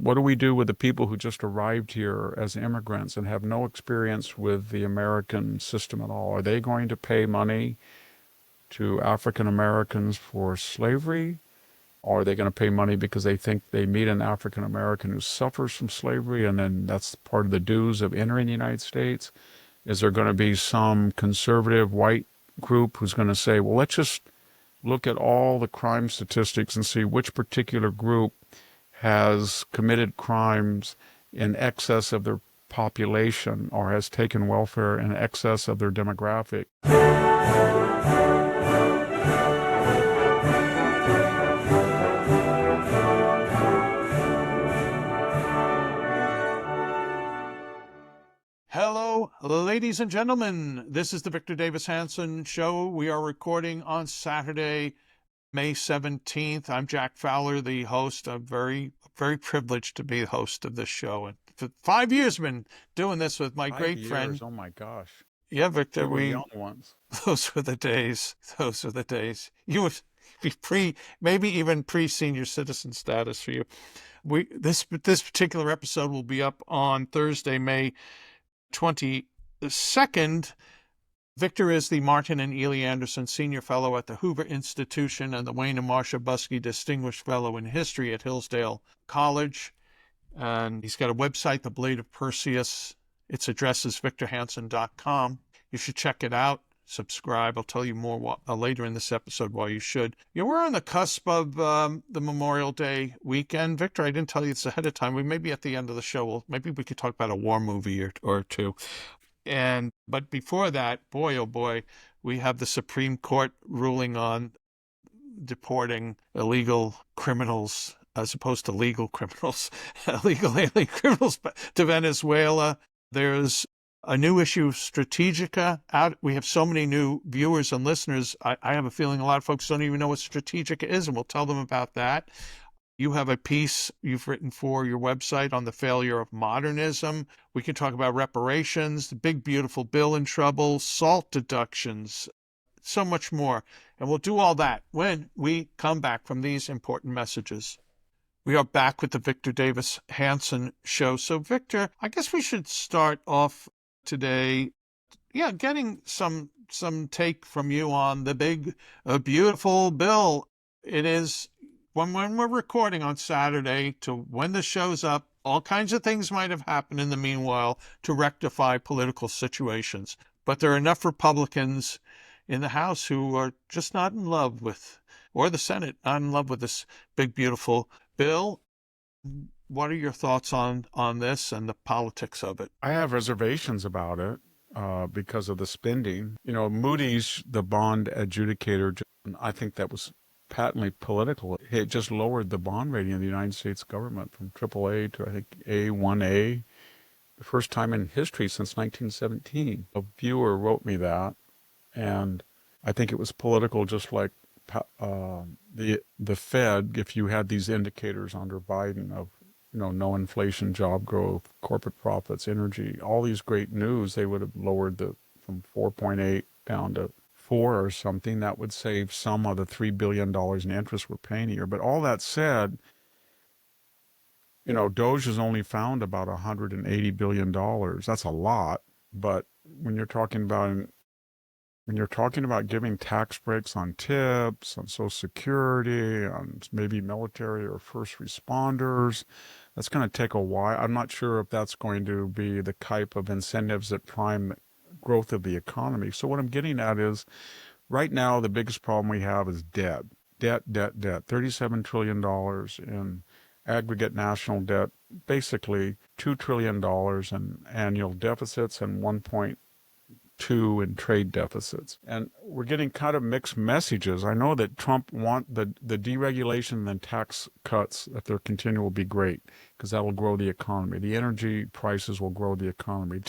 What do we do with the people who just arrived here as immigrants and have no experience with the American system at all? Are they going to pay money to African Americans for slavery? Or are they going to pay money because they think they meet an African American who suffers from slavery and then that's part of the dues of entering the United States? Is there going to be some conservative white group who's going to say, well, let's just look at all the crime statistics and see which particular group has committed crimes in excess of their population or has taken welfare in excess of their demographic? Hello, ladies and gentlemen. This is the Victor Davis Hanson Show. We are recording on Saturday, May 17th. I'm Jack Fowler, the host. I'm very privileged to be the host of this show. And for 5 years, I've been doing this with my great friend. Oh my gosh. Yeah, Victor, we were young ones. Those were the days. Those were the days. You would be maybe even pre-senior citizen status for you. This particular episode will be up on Thursday, May 22nd. Victor is the Martin and Ely Anderson Senior Fellow at the Hoover Institution and the Wayne and Marcia Buskey Distinguished Fellow in History at Hillsdale College. And he's got a website, The Blade of Perseus. Its address is victorhanson.com. You should check it out. Subscribe. I'll tell you more later in this episode why you should. We're on the cusp of the Memorial Day weekend. Victor, I didn't tell you this ahead of time. We may be at the end of the show. Maybe we could talk about a war movie or two. But before that, boy, oh boy, we have the Supreme Court ruling on deporting illegal criminals as opposed to legal criminals, illegal alien criminals to Venezuela. There's a new issue of Strategika out. We have so many new viewers and listeners. I have a feeling a lot of folks don't even know what Strategika is, and we'll tell them about that. You have a piece you've written for your website on the failure of modernism. We can talk about reparations, the big, beautiful bill in trouble, SALT deductions, so much more. And we'll do all that when we come back from these important messages. We are back with the Victor Davis Hanson Show. So, Victor, I guess we should start off today, getting some take from you on the big, beautiful bill. It is, when we're recording on Saturday to when the show's up, all kinds of things might have happened in the meanwhile to rectify political situations. But there are enough Republicans in the House who are just not in love with, or the Senate, not in love with this big, beautiful bill. What are your thoughts on this and the politics of it? I have reservations about it because of the spending. Moody's, the bond adjudicator, I think that was patently political. It just lowered the bond rating of the United States government from AAA to, I think, A1A, the first time in history since 1917. A viewer wrote me that, and I think it was political, just like the Fed. If you had these indicators under Biden of no inflation, job growth, corporate profits, energy, all these great news, they would have lowered from 4.8 down to 4 or something. That would save some of the $3 billion in interest we're paying a year. But all that said, Doge has only found about $180 billion. That's a lot. But when you're talking about giving tax breaks on tips, on Social Security, on maybe military or first responders, that's going to take a while. I'm not sure if that's going to be the type of incentives that prime growth of the economy. So what I'm getting at is, right now, the biggest problem we have is debt. Debt. $37 trillion in aggregate national debt, basically $2 trillion in annual deficits and 1.2 in trade deficits. And we're getting kind of mixed messages. I know that Trump want the deregulation and tax cuts, if they're continual, will be great because that will grow the economy. The energy prices will grow the economy.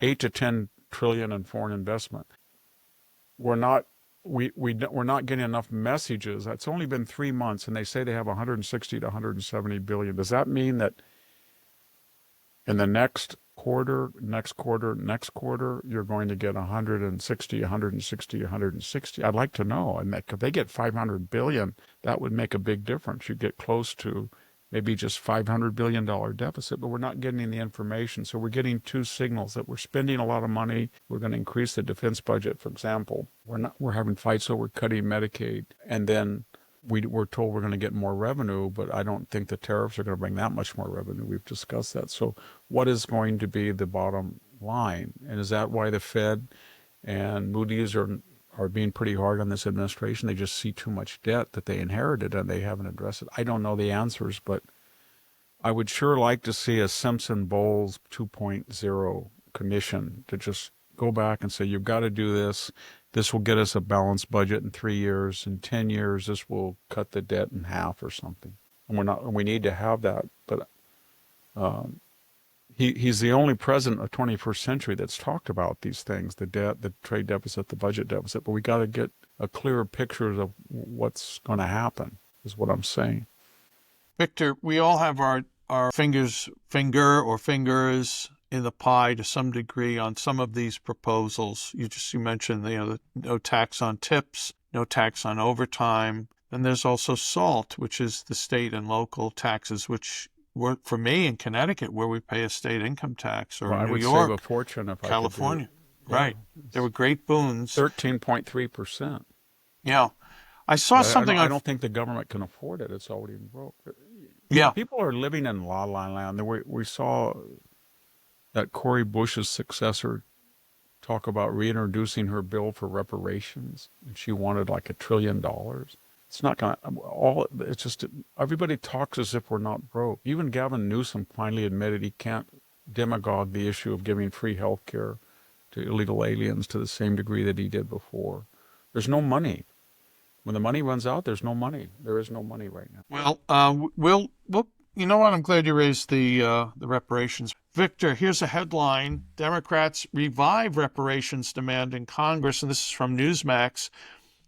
8 to 10 trillion in foreign investment. We're not getting enough messages. It's only been 3 months, and they say they have 160 to 170 billion. Does that mean that in the next quarter, you're going to get 160? I'd like to know. And if they get 500 billion, that would make a big difference. You get close to maybe just $500 billion deficit, but we're not getting the information. So we're getting two signals that we're spending a lot of money. We're going to increase the defense budget, for example. We're having fights over cutting Medicaid. And then we're told we're going to get more revenue, but I don't think the tariffs are going to bring that much more revenue. We've discussed that. So what is going to be the bottom line? And is that why the Fed and Moody's are being pretty hard on this administration? They just see too much debt that they inherited and they haven't addressed it. I don't know the answers, but I would sure like to see a Simpson-Bowles 2.0 commission to just go back and say, you've got to do this. This will get us a balanced budget in 3 years. In 10 years, this will cut the debt in half or something. And we need to have that. But he's the only president of the 21st century that's talked about these things, the debt, the trade deficit, the budget deficit. But we got to get a clearer picture of what's going to happen, is what I'm saying. Victor, we all have our fingers in the pie to some degree on some of these proposals. You mentioned, the no tax on tips, no tax on overtime. And there's also SALT, which is the state and local taxes, which work for me in Connecticut, where we pay a state income tax, or New York, save a fortune if California. I could do it. Right. There were great boons. 13.3%. Yeah. I saw something. I don't think the government can afford it. It's already broke. Yeah. People are living in la la land. We saw that Cori Bush's successor talk about reintroducing her bill for reparations, and she wanted like $1 trillion. It's not going to, it's just, everybody talks as if we're not broke. Even Gavin Newsom finally admitted he can't demagogue the issue of giving free health care to illegal aliens to the same degree that he did before. There's no money. When the money runs out, there's no money. There is no money right now. Well, you know what? I'm glad you raised the reparations. Victor, here's a headline. Democrats revive reparations demand in Congress, and this is from Newsmax.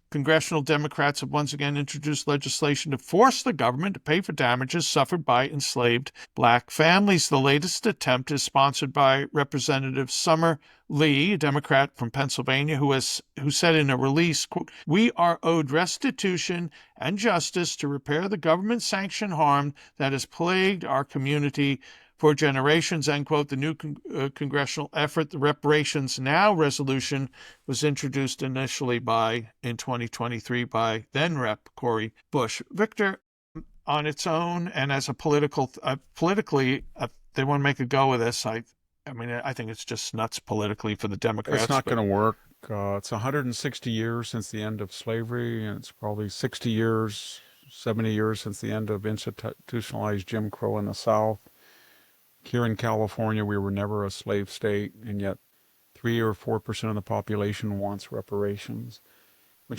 Congressional Democrats have once again introduced legislation to force the government to pay for damages suffered by enslaved black families. The latest attempt is sponsored by Representative Summer Lee, a Democrat from Pennsylvania, who said in a release, quote, "We are owed restitution and justice to repair the government-sanctioned harm that has plagued our community for generations," end quote. The new congressional effort, the Reparations Now Resolution, was introduced initially in 2023 by then-Rep. Cori Bush. Victor, on its own and as a politically, they want to make a go of this. I think it's just nuts politically for the Democrats. It's not going to work. It's 160 years since the end of slavery, and it's probably 60 years, 70 years since the end of institutionalized Jim Crow in the South. Here in California, we were never a slave state, and yet 3 or 4% of the population wants reparations. When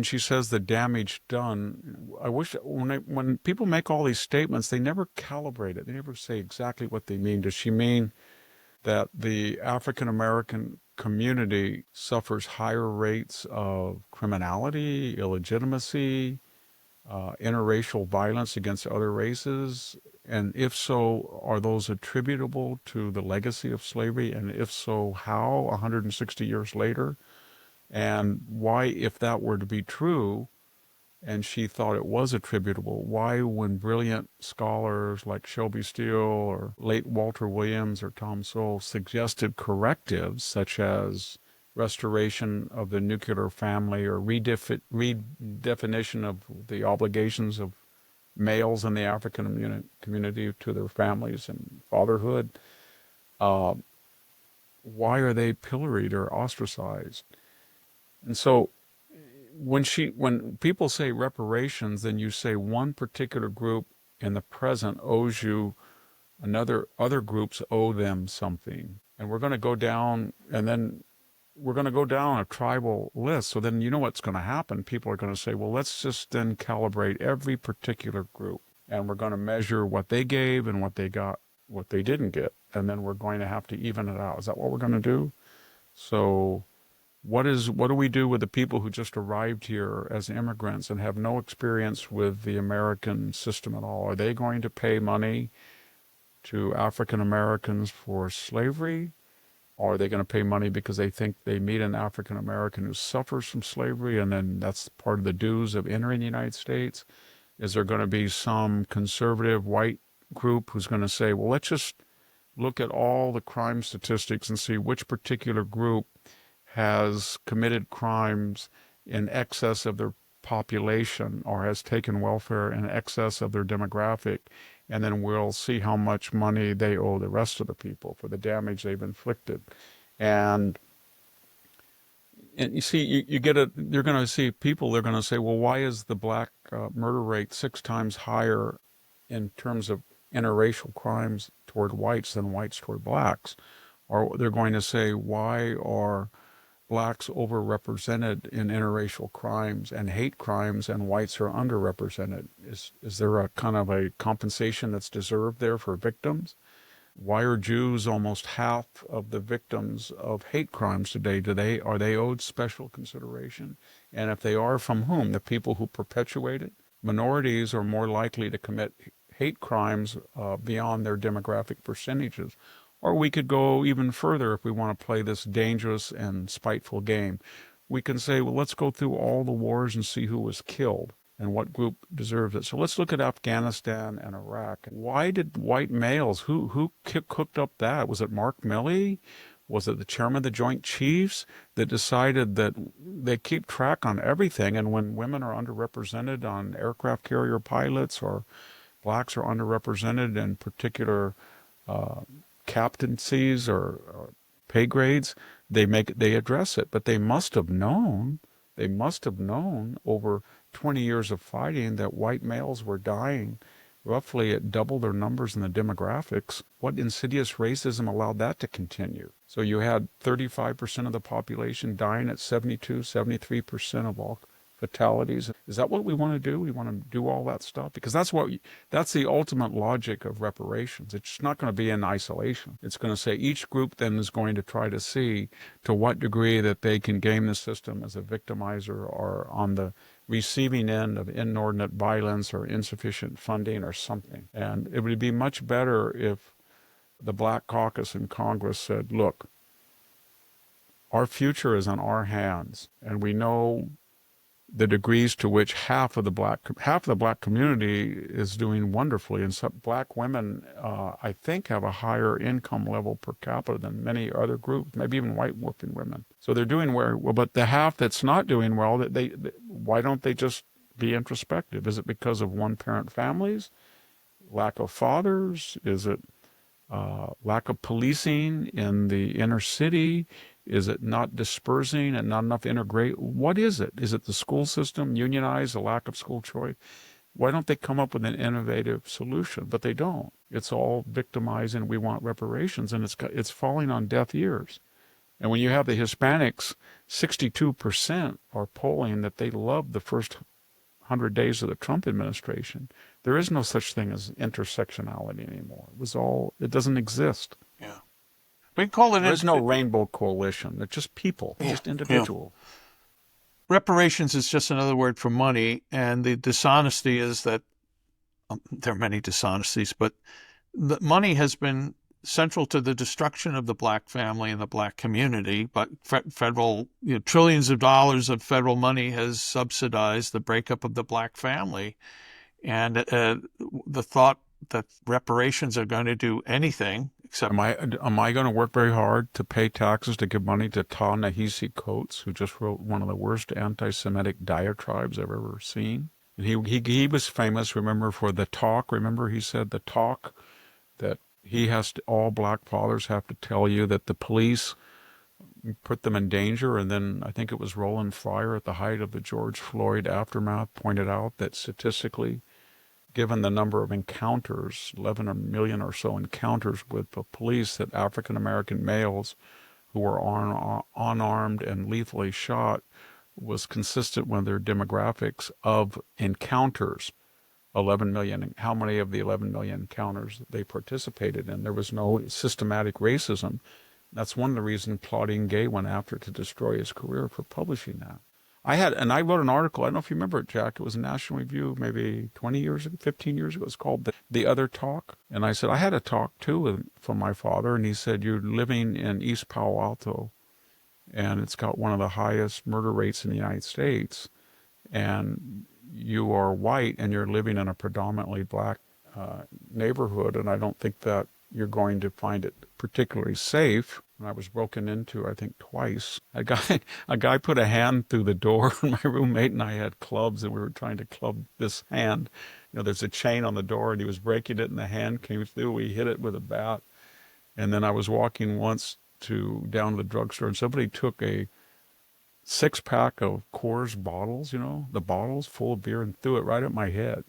she says the damage done, I wish when people make all these statements, they never calibrate it. They never say exactly what they mean. Does she mean that the African American community suffers higher rates of criminality, illegitimacy, interracial violence against other races? And if so, are those attributable to the legacy of slavery? And if so, how 160 years later? And why, if that were to be true, and she thought it was attributable, why, when brilliant scholars like Shelby Steele or late Walter Williams or Tom Sowell suggested correctives such as restoration of the nuclear family or redefinition of the obligations of males in the African community to their families and fatherhood, why are they pilloried or ostracized? And so when people say reparations, then you say one particular group in the present owes you, other groups owe them something. And we're going to go down, and then we're going to go down a tribal list. So then you know what's going to happen. People are going to say, well, let's just then calibrate every particular group. And we're going to measure what they gave and what they got, what they didn't get. And then we're going to have to even it out. Is that what we're going to do? So what do we do with the people who just arrived here as immigrants and have no experience with the American system at all? Are they going to pay money to African Americans for slavery? Or are they going to pay money because they think they meet an African American who suffers from slavery, and then that's part of the dues of entering the United States? Is there going to be some conservative white group who's going to say, well, let's just look at all the crime statistics and see which particular group has committed crimes in excess of their population or has taken welfare in excess of their demographic, and then we'll see how much money they owe the rest of the people for the damage they've inflicted. And you see, you get it. You're going to see people. They're going to say, "Well, why is the black murder rate 6 times higher in terms of interracial crimes toward whites than whites toward blacks?" Or they're going to say, "Why are blacks overrepresented in interracial crimes and hate crimes, and whites are underrepresented? Is there a kind of a compensation that's deserved there for victims? Why are Jews almost half of the victims of hate crimes today? Are they owed special consideration? And if they are, from whom? The people who perpetuate it? Minorities are more likely to commit hate crimes beyond their demographic percentages. Or we could go even further if we want to play this dangerous and spiteful game. We can say, well, let's go through all the wars and see who was killed and what group deserves it. So let's look at Afghanistan and Iraq. Why did white males, who cooked up that? Was it Mark Milley? Was it the chairman of the Joint Chiefs that decided that they keep track on everything, and when women are underrepresented on aircraft carrier pilots, or blacks are underrepresented in particular captaincies or pay grades, they address it. But they must have known over 20 years of fighting that white males were dying roughly at double their numbers in the demographics. What insidious racism allowed that to continue? So you had 35% of the population dying at 72, 73% of all fatalities. Is that what we want to do? We want to do all that stuff? Because that's the ultimate logic of reparations. It's not going to be in isolation. It's going to say each group then is going to try to see to what degree that they can game the system as a victimizer or on the receiving end of inordinate violence or insufficient funding or something. And it would be much better if the Black Caucus in Congress said, look, our future is in our hands, and we know the degrees to which half of the black community is doing wonderfully, and some black women, I think, have a higher income level per capita than many other groups, maybe even white working women. So they're doing well. But the half that's not doing well, why don't they just be introspective? Is it because of one-parent families, lack of fathers? Is it lack of policing in the inner city? Is it not dispersing and not enough integrate? What is it? Is it the school system, unionized, a lack of school choice? Why don't they come up with an innovative solution? But they don't. It's all victimizing. We want reparations, and it's falling on deaf ears. And when you have the Hispanics, 62% are polling that they love the first 100 days of the Trump administration. There is no such thing as intersectionality anymore. It doesn't exist. Yeah. We can call it... There's no rainbow coalition. They're just people, just individual. Yeah. Reparations is just another word for money, and the dishonesty is that there are many dishonesties, but the money has been central to the destruction of the black family and the black community. But federal, trillions of dollars of federal money has subsidized the breakup of the black family. And the thought that reparations are going to do anything except... Am I going to work very hard to pay taxes to give money to Ta-Nehisi Coates, who just wrote one of the worst anti-Semitic diatribes I've ever seen? And he was famous, remember, for the talk. Remember, he said the talk that all black fathers have to tell you that the police put them in danger. And then I think it was Roland Fryer at the height of the George Floyd aftermath pointed out that statistically, given the number of encounters, 11 million or so encounters with the police, that African-American males who were unarmed and lethally shot was consistent with their demographics of encounters. 11 million, how many of the 11 million encounters they participated in? There was no systematic racism. That's one of the reasons Claudine Gay went after to destroy his career for publishing that. I wrote an article, I don't know if you remember it, Jack, it was a National Review maybe 20 years ago, 15 years ago. It was called The Other Talk. And I said, I had a talk too from my father, and he said, you're living in East Palo Alto, and it's got one of the highest murder rates in the United States. And you are white and you're living in a predominantly black neighborhood, and I don't think that you're going to find it particularly safe. And I was broken into, I think, twice. A guy put a hand through the door, and my roommate and I had clubs, and we were trying to club this hand. There's a chain on the door, and he was breaking it, and the hand came through. We hit it with a bat. And then I was walking once down to the drugstore, and somebody took a 6-pack of Coors bottles, the bottles full of beer, and threw it right at my head.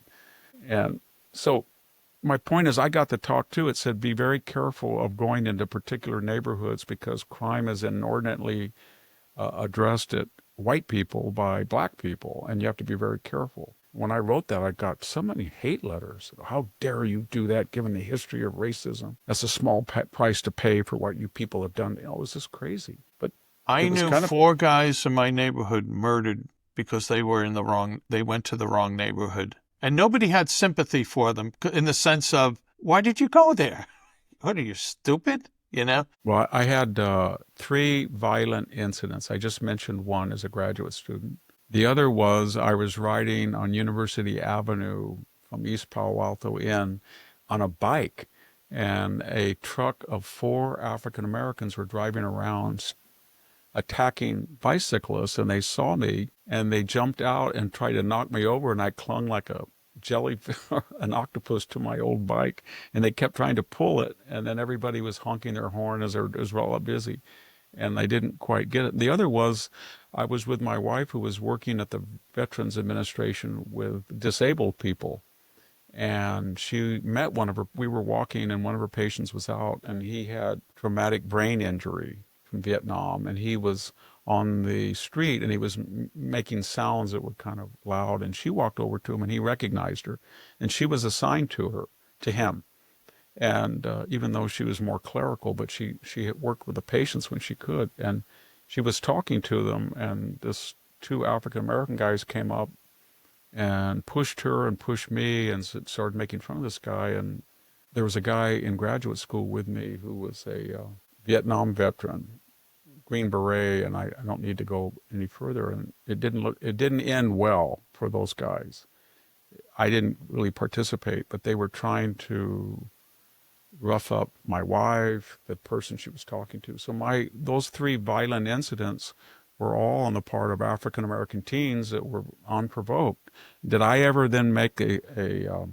And so my point is, I got to talk too. It said, be very careful of going into particular neighborhoods because crime is inordinately addressed at white people by black people, and you have to be very careful. When I wrote that, I got so many hate letters. How dare you do that, given the history of racism? That's a small price to pay for what you people have done. It was just crazy. But I knew 4 guys in my neighborhood murdered because they went to the wrong neighborhood. And nobody had sympathy for them in the sense of, why did you go there? What are you, stupid? Well, I had 3 violent incidents. I just mentioned one as a graduate student. The other was I was riding on University Avenue from East Palo Alto in on a bike, and a truck of 4 African Americans were driving around attacking bicyclists, and they saw me, and they jumped out and tried to knock me over, and I clung like a an octopus to my old bike, and they kept trying to pull it, and then everybody was honking their horn as we're all busy, and I didn't quite get it. The other was, I was with my wife who was working at the Veterans Administration with disabled people, and she met we were walking, and one of her patients was out, and he had traumatic brain injury from Vietnam, and he was on the street, and he was making sounds that were kind of loud, and she walked over to him, and he recognized her, and she was assigned to him. And even though she was more clerical, but she had worked with the patients when she could, and she was talking to them, and this 2 African-American guys came up and pushed her and pushed me and started making fun of this guy. And there was a guy in graduate school with me who was a Vietnam veteran, Green Beret, and I don't need to go any further. And it didn't end well for those guys. I didn't really participate, but they were trying to rough up my wife, the person she was talking to. So those 3 violent incidents were all on the part of African American teens that were unprovoked. Did I ever then make a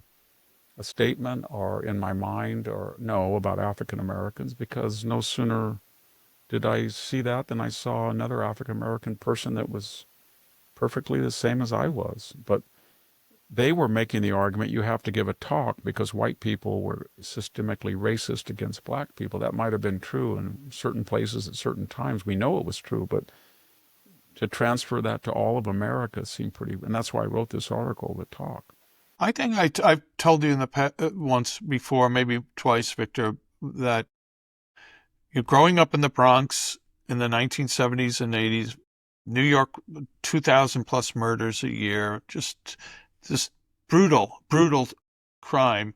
statement or in my mind or no about African Americans? Because no sooner did I see that than I saw another African American person that was perfectly the same as I was. But they were making the argument you have to give a talk because white people were systemically racist against black people. That might have been true in certain places at certain times. We know it was true, but to transfer that to all of America seemed pretty, and that's why I wrote this article, The Talk. I think I've told you in the past, once before, maybe twice, Victor, that you're growing up in the Bronx in the 1970s and 80s, New York, 2,000 plus murders a year, just brutal crime.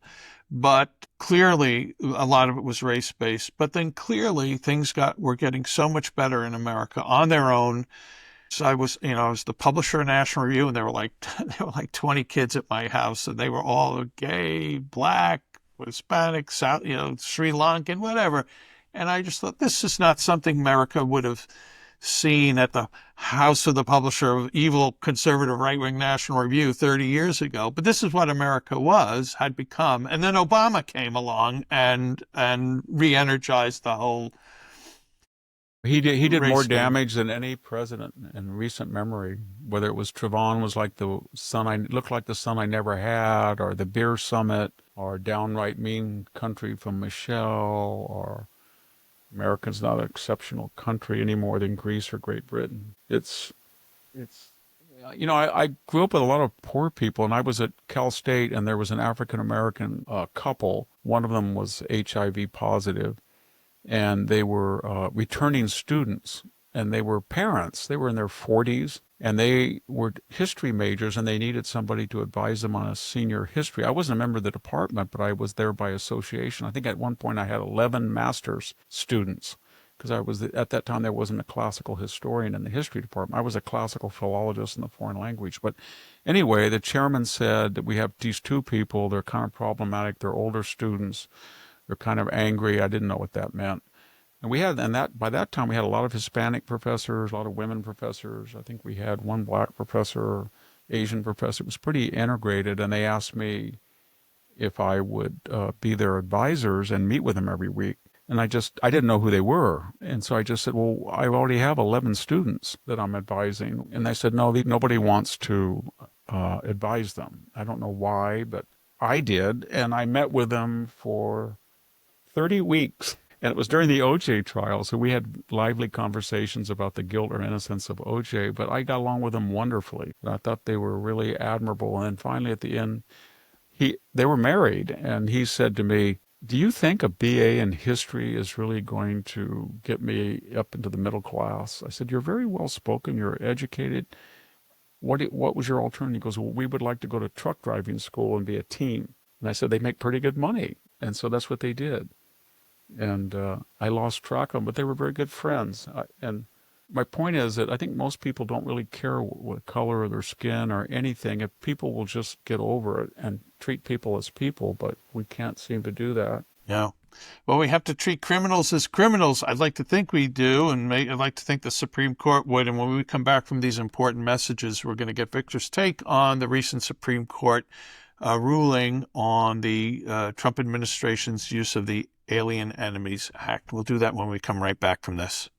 But clearly, a lot of it was race-based. But then clearly, things were getting so much better in America on their own. So I was the publisher of National Review, and there were like 20 kids at my house, and they were all gay, black, Hispanic, South, Sri Lankan, whatever. And I just thought, this is not something America would have seen at the house of the publisher of evil conservative right-wing National Review 30 years ago. But this is what America had become. And then Obama came along and re-energized the whole. He did more damage than any president in recent memory. Whether it was Trayvon was like looked like the son I never had, or the beer summit, or downright mean country from Michelle, or America's not an exceptional country any more than Greece or Great Britain. I grew up with a lot of poor people, and I was at Cal State, and there was an African-American couple. One of them was HIV positive, and they were returning students, and they were parents. They were in their 40s, and they were history majors, and they needed somebody to advise them on a senior history. I wasn't a member of the department, but I was there by association. I think at one point I had 11 master's students, because at that time there wasn't a classical historian in the history department. I was a classical philologist in the foreign language. But anyway, the chairman said that we have these two people. They're kind of problematic. They're older students. They're kind of angry. I didn't know what that meant. And by that time we had a lot of Hispanic professors, a lot of women professors. I think we had one black professor, Asian professor. It was pretty integrated. And they asked me if I would be their advisors and meet with them every week. And I didn't know who they were. And so I just said, well, I already have 11 students that I'm advising. And they said, no, nobody wants to advise them. I don't know why, but I did. And I met with them for 30 weeks. And it was during the OJ trial. So we had lively conversations about the guilt or innocence of OJ, but I got along with them wonderfully. I thought they were really admirable. And then finally at the end, they were married. And he said to me, do you think a BA in history is really going to get me up into the middle class? I said, you're very well spoken. You're educated. What was your alternative? He goes, well, we would like to go to truck driving school and be a team. And I said, they make pretty good money. And so that's what they did. And I lost track of them, but they were very good friends. And my point is that I think most people don't really care what color of their skin or anything. If people will just get over it and treat people as people, but we can't seem to do that. Yeah. Well, we have to treat criminals as criminals. I'd like to think we do, and I'd like to think the Supreme Court would. And when we come back from these important messages, we're going to get Victor's take on the recent Supreme Court ruling on the Trump administration's use of the Alien Enemies Act. We'll do that when we come right back from this.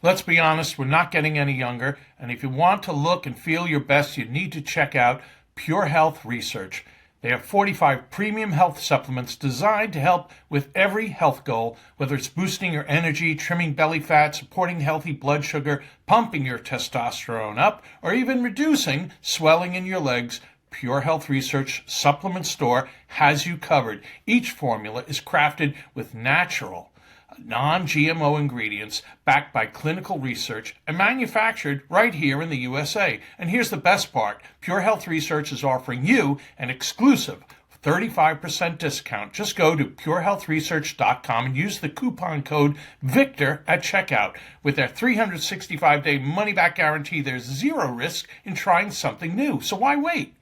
Let's be honest, we're not getting any younger, and if you want to look and feel your best, you need to check out Pure Health Research. They have 45 premium health supplements designed to help with every health goal, whether it's boosting your energy, trimming belly fat, supporting healthy blood sugar, pumping your testosterone up, or even reducing swelling in your legs. Pure Health Research Supplement Store has you covered. Each formula is crafted with natural, non-GMO ingredients backed by clinical research and manufactured right here in the USA. And here's the best part. Pure Health Research is offering you an exclusive 35% discount. Just go to purehealthresearch.com and use the coupon code VICTOR at checkout. With their 365-day money-back guarantee, there's zero risk in trying something new. So why wait?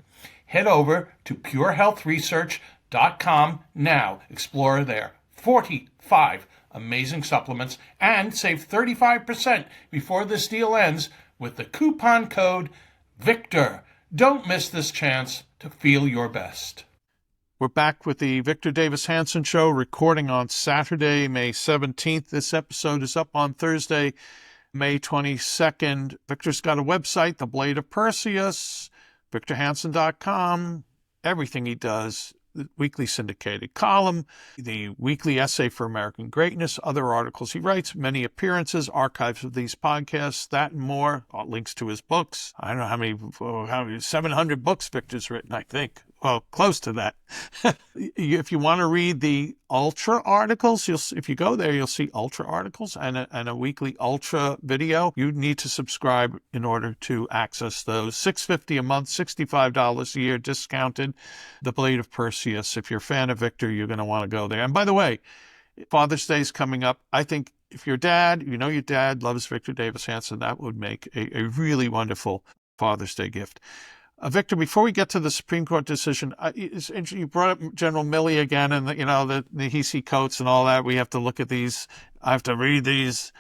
Head over to purehealthresearch.com now. Explore their 45 amazing supplements and save 35% before this deal ends with the coupon code VICTOR. Don't miss this chance to feel your best. We're back with the Victor Davis Hanson Show, recording on Saturday, May 17th. This episode is up on Thursday, May 22nd. Victor's got a website, The Blade of Perseus, victorhanson.com, everything he does, the weekly syndicated column, the weekly essay for American greatness, other articles he writes, many appearances, archives of these podcasts, that and more, links to his books. I don't know how many 700 books Victor's written, I think. Well, close to that. If you want to read the Ultra articles, if you go there, you'll see Ultra articles and a weekly Ultra video. You need to subscribe in order to access those. $6.50 a month, $65 a year, discounted. The Blade of Perseus. If you're a fan of Victor, you're going to want to go there. And by the way, Father's Day is coming up. I think if your dad, your dad loves Victor Davis Hanson, that would make a really wonderful Father's Day gift. Victor, before we get to the Supreme Court decision, you brought up General Milley again, and the he coats and all that. We have to look at these. I have to read these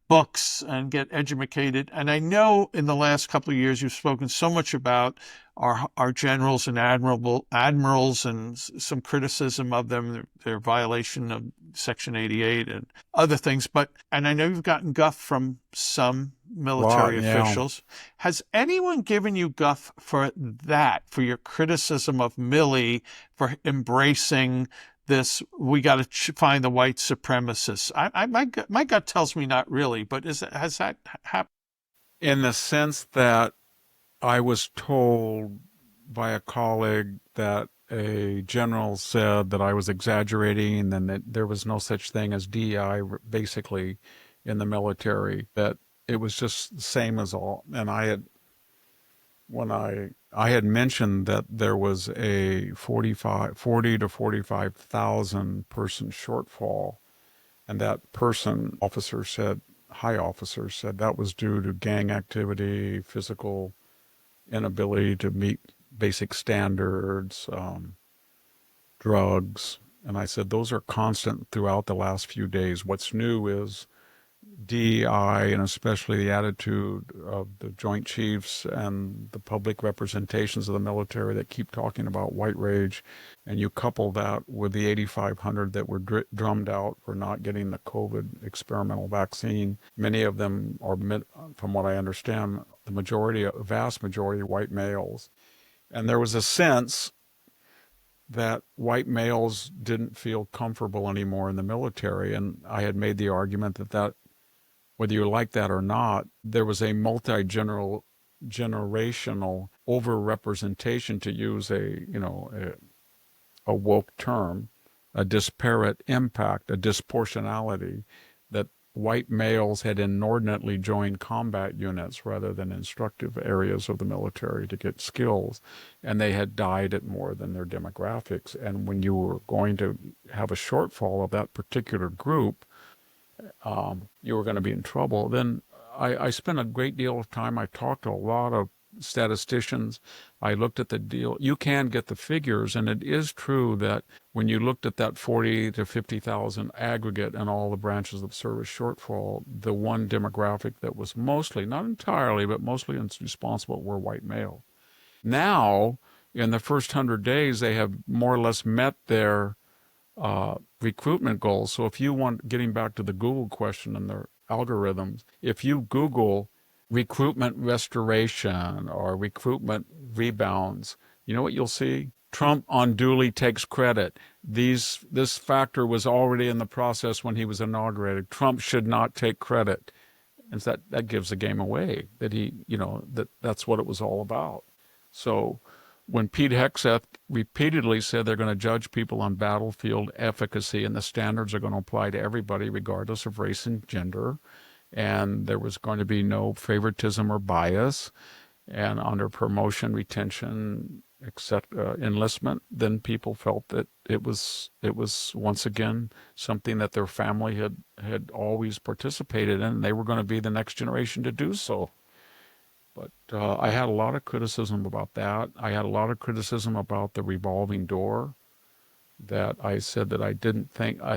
books and get educated. And I know in the last couple of years you've spoken so much about our generals and admirals and some criticism of them, their violation of Section 88 and other things. And I know you've gotten guff from some military officials. Has anyone given you guff for that, for your criticism of Milley, for embracing this, we got to find the white supremacists? My gut tells me not really, but has that happened? In the sense that I was told by a colleague that a general said that I was exaggerating and that there was no such thing as DEI basically in the military, that it was just the same as all. And when I had mentioned that there was a 40 to 45,000 person shortfall, and that officer said, high officers said that was due to gang activity, physical inability to meet basic standards, drugs. And I said, those are constant throughout the last few days. What's new is DEI, and especially the attitude of the Joint Chiefs and the public representations of the military that keep talking about white rage. And you couple that with the 8,500 that were drummed out for not getting the COVID experimental vaccine. Many of them are, from what I understand, the vast majority, white males. And there was a sense that white males didn't feel comfortable anymore in the military. And I had made the argument that whether you like that or not, there was a multi-generational overrepresentation, to use a woke term, a disparate impact, a disproportionality, that white males had inordinately joined combat units rather than instructive areas of the military to get skills, and they had died at more than their demographics. And when you were going to have a shortfall of that particular group, you were going to be in trouble. Then I spent a great deal of time. I talked to a lot of statisticians. I looked at the deal. You can get the figures, and it is true that when you looked at that 40 to 50,000 aggregate and all the branches of service shortfall, the one demographic that was mostly, not entirely, but mostly responsible were white male. Now, in the first 100 days, they have more or less met their recruitment goals. So if you want, getting back to the Google question and their algorithms, if you Google recruitment restoration or recruitment rebounds, you know what you'll see? Trump unduly takes credit. This factor was already in the process when he was inaugurated. Trump should not take credit. And that gives the game away, that that's what it was all about. So when Pete Hegseth repeatedly said they're going to judge people on battlefield efficacy and the standards are going to apply to everybody regardless of race and gender, and there was going to be no favoritism or bias, and under promotion, retention, enlistment, then people felt that it was once again something that their family had always participated in, and they were going to be the next generation to do so. But I had a lot of criticism about that. I had a lot of criticism about the revolving door, that I said that I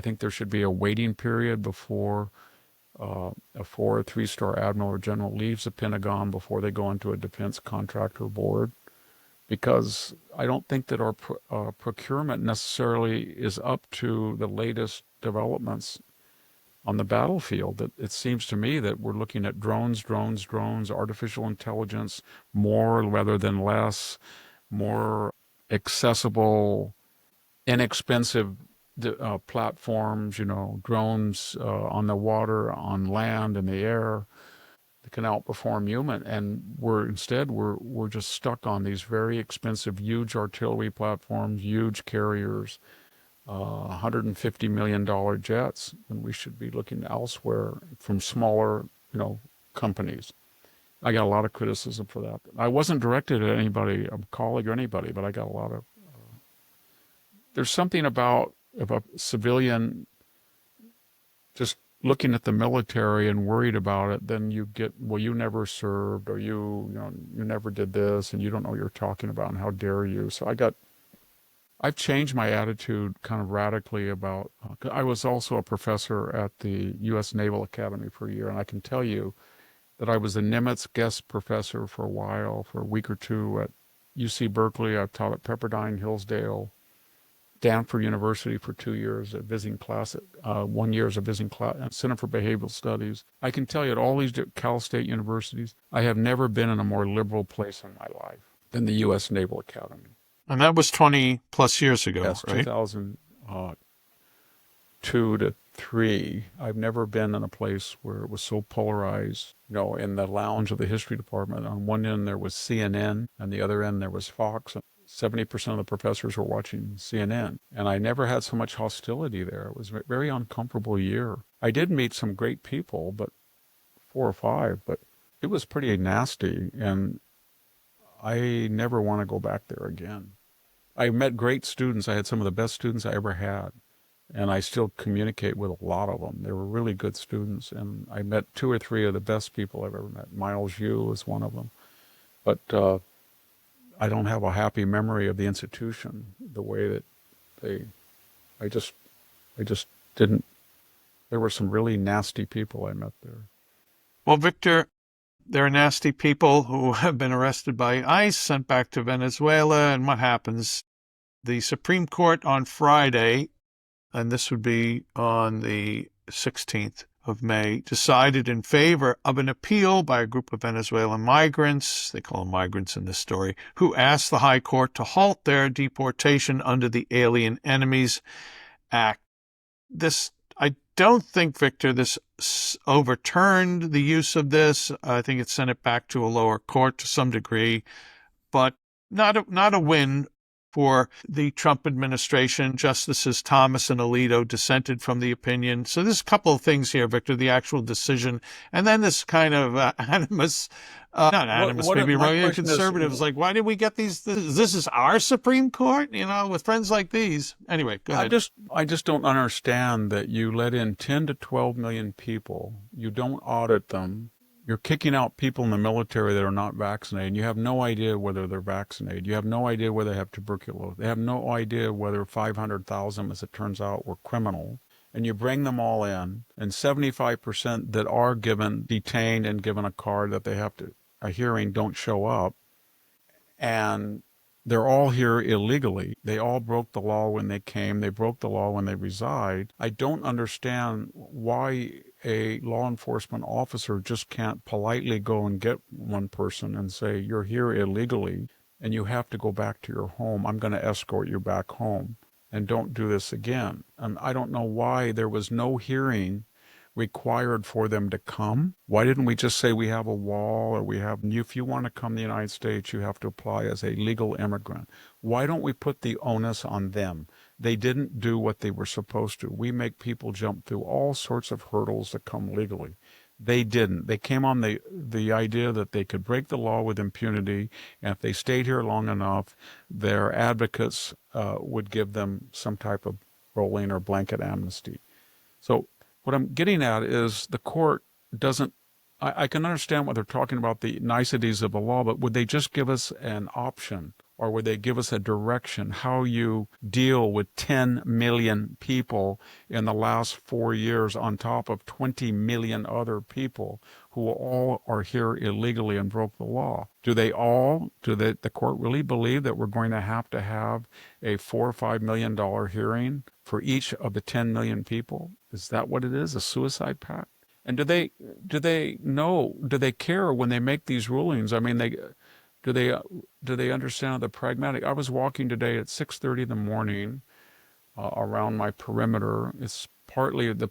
think there should be a waiting period before a 4 or 3-star admiral or general leaves the Pentagon before they go into a defense contractor board, because I don't think that our procurement necessarily is up to the latest developments on the battlefield. That it seems to me that we're looking at drones, artificial intelligence, more rather than less, more accessible, inexpensive platforms, drones on the water, on land, in the air, that can outperform human. And we're just stuck on these very expensive, huge artillery platforms, huge carriers, $150 million jets, and we should be looking elsewhere from smaller, companies. I got a lot of criticism for that. I wasn't directed at anybody, a colleague or anybody, but I got a lot of. There's something about if a civilian just looking at the military and worried about it, then you get, well, you never served, or you never did this, and you don't know what you're talking about, and how dare you. So I've changed my attitude kind of radically about, I was also a professor at the U.S. Naval Academy for a year, and I can tell you that I was a Nimitz guest professor for a while, for a week or two at UC Berkeley. I've taught at Pepperdine, Hillsdale, Stanford University for 2 years, a visiting class, 1 year as a visiting class, Center for Behavioral Studies. I can tell you at all these Cal State universities, I have never been in a more liberal place in my life than the U.S. Naval Academy. And that was 20 plus years ago, yes, right? 2002 to 3. I've never been in a place where it was so polarized. In the lounge of the history department, on one end there was CNN, and the other end there was Fox. And 70% of the professors were watching CNN. And I never had so much hostility there. It was a very uncomfortable year. I did meet some great people, but 4 or 5, but it was pretty nasty. And I never want to go back there again. I met great students. I had some of the best students I ever had. And I still communicate with a lot of them. They were really good students, and I met two or three of the best people I've ever met. Miles Yu is one of them. But I don't have a happy memory of the institution the way that they. I just, I just didn't. There were some really nasty people I met there. Well, Victor, there are nasty people who have been arrested by ICE, sent back to Venezuela, and what happens? The Supreme Court on Friday, and this would be on the 16th of May, decided in favor of an appeal by a group of Venezuelan migrants, they call them migrants in this story, who asked the High Court to halt their deportation under the Alien Enemies Act. I don't think, Victor, this overturned the use of this. I think it sent it back to a lower court to some degree, but not a win for the Trump administration. Justices Thomas and Alito dissented from the opinion. So there's a couple of things here, Victor, the actual decision, and then this kind of animus, not animus, maybe wrong, conservatives, like, why did we get these? This is our Supreme Court, with friends like these. Anyway, go ahead. I just don't understand that you let in 10 to 12 million people. You don't audit them. You're kicking out people in the military that are not vaccinated. You have no idea whether they're vaccinated. You have no idea whether they have tuberculosis. They have no idea whether 500,000, as it turns out, were criminal. And you bring them all in, and 75% that are detained and given a card that they have a hearing don't show up. And they're all here illegally. They all broke the law when they came. They broke the law when they reside. I don't understand why a law enforcement officer just can't politely go and get one person and say, you're here illegally and you have to go back to your home. I'm going to escort you back home and don't do this again. And I don't know why there was no hearing required for them to come. Why didn't we just say we have a wall, or if you want to come to the United States, you have to apply as a legal immigrant? Why don't we put the onus on them? They didn't do what they were supposed to. We make people jump through all sorts of hurdles to come legally. They didn't. They came on the idea that they could break the law with impunity, and if they stayed here long enough, their advocates would give them some type of rolling or blanket amnesty. So what I'm getting at is the court doesn't, I can understand what they're talking about, the niceties of the law, but would they just give us an option, or would they give us a direction how you deal with 10 million people in the last 4 years on top of 20 million other people who all are here illegally and broke the law? Do the court really believe that we're going to have a $4 or $5 million hearing for each of the 10 million people? Is that what it is, a suicide pact? And do they care when they make these rulings? I mean, do they understand the pragmatic? I was walking today at 6:30 in the morning around my perimeter. It's partly the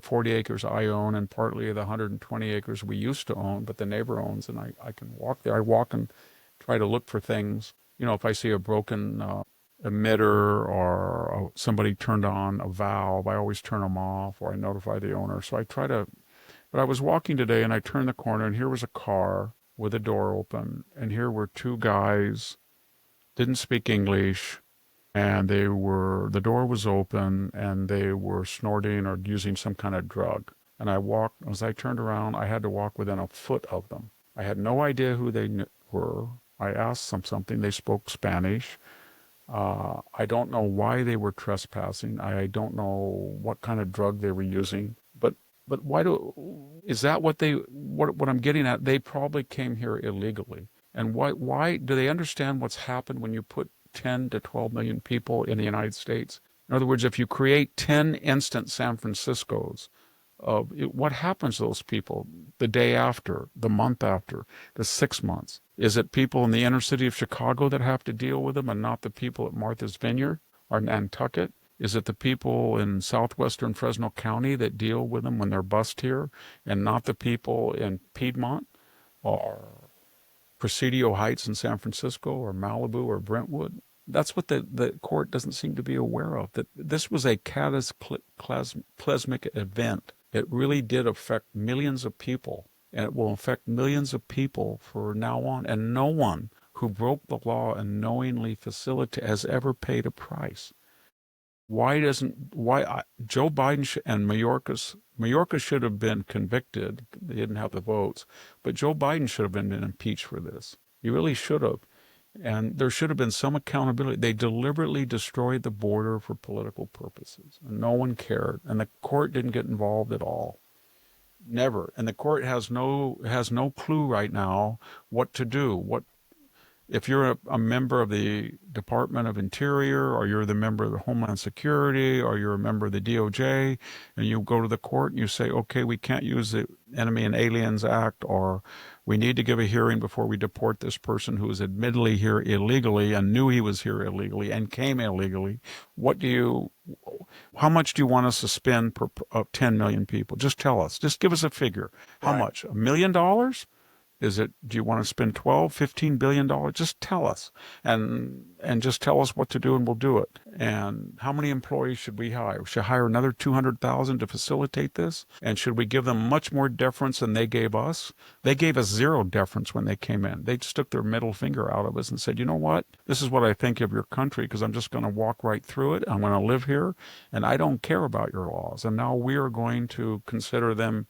40 acres I own and partly the 120 acres we used to own, but the neighbor owns, and I can walk there. I walk and try to look for things. If I see a broken emitter or somebody turned on a valve, I always turn them off, or I notify the owner. So I try to, but I was walking today and I turned the corner and here was a car with a door open, and here were two guys, didn't speak English, and the door was open and they were snorting or using some kind of drug. And as I turned around, I had to walk within a foot of them. I had no idea who they were. I asked them something. They spoke Spanish. I don't know why they were trespassing. I don't know what kind of drug they were using. But is that what I'm getting at? They probably came here illegally. And why do they understand what's happened when you put 10 to 12 million people in the United States? In other words, if you create 10 instant San Franciscos, what happens to those people the day after, the month after, the 6 months? Is it people in the inner city of Chicago that have to deal with them and not the people at Martha's Vineyard or Nantucket? Is it the people in southwestern Fresno County that deal with them when they're bussed here and not the people in Piedmont or Presidio Heights in San Francisco or Malibu or Brentwood? That's what the court doesn't seem to be aware of, that this was a cataclysmic event. It really did affect millions of people, and it will affect millions of people from now on. And no one who broke the law and knowingly has ever paid a price. Joe Biden and Mayorkas should have been convicted. They didn't have the votes, but Joe Biden should have been impeached for this. He really should have. And there should have been some accountability. They deliberately destroyed the border for political purposes, and no one cared. And the court didn't get involved at all. Never. And the court has no clue right now what to do. If you're a member of the Department of Interior, or you're the member of the Homeland Security, or you're a member of the DOJ, and you go to the court and you say, okay, we can't use the Enemy and Aliens Act, or we need to give a hearing before we deport this person who is admittedly here illegally and knew he was here illegally and came illegally. How much do you want us to spend per 10 million people? Just tell us. Just give us a figure. How Right. much? $1 million? Do you want to spend 12, $15 billion? Just tell us, and just tell us what to do, and we'll do it. And how many employees should we hire? Should hire another 200,000 to facilitate this? And should we give them much more deference than they gave us? They gave us zero deference when they came in. They just took their middle finger out of us and said, you know what? This is what I think of your country, because I'm just going to walk right through it. I'm going to live here, and I don't care about your laws. And now we are going to consider them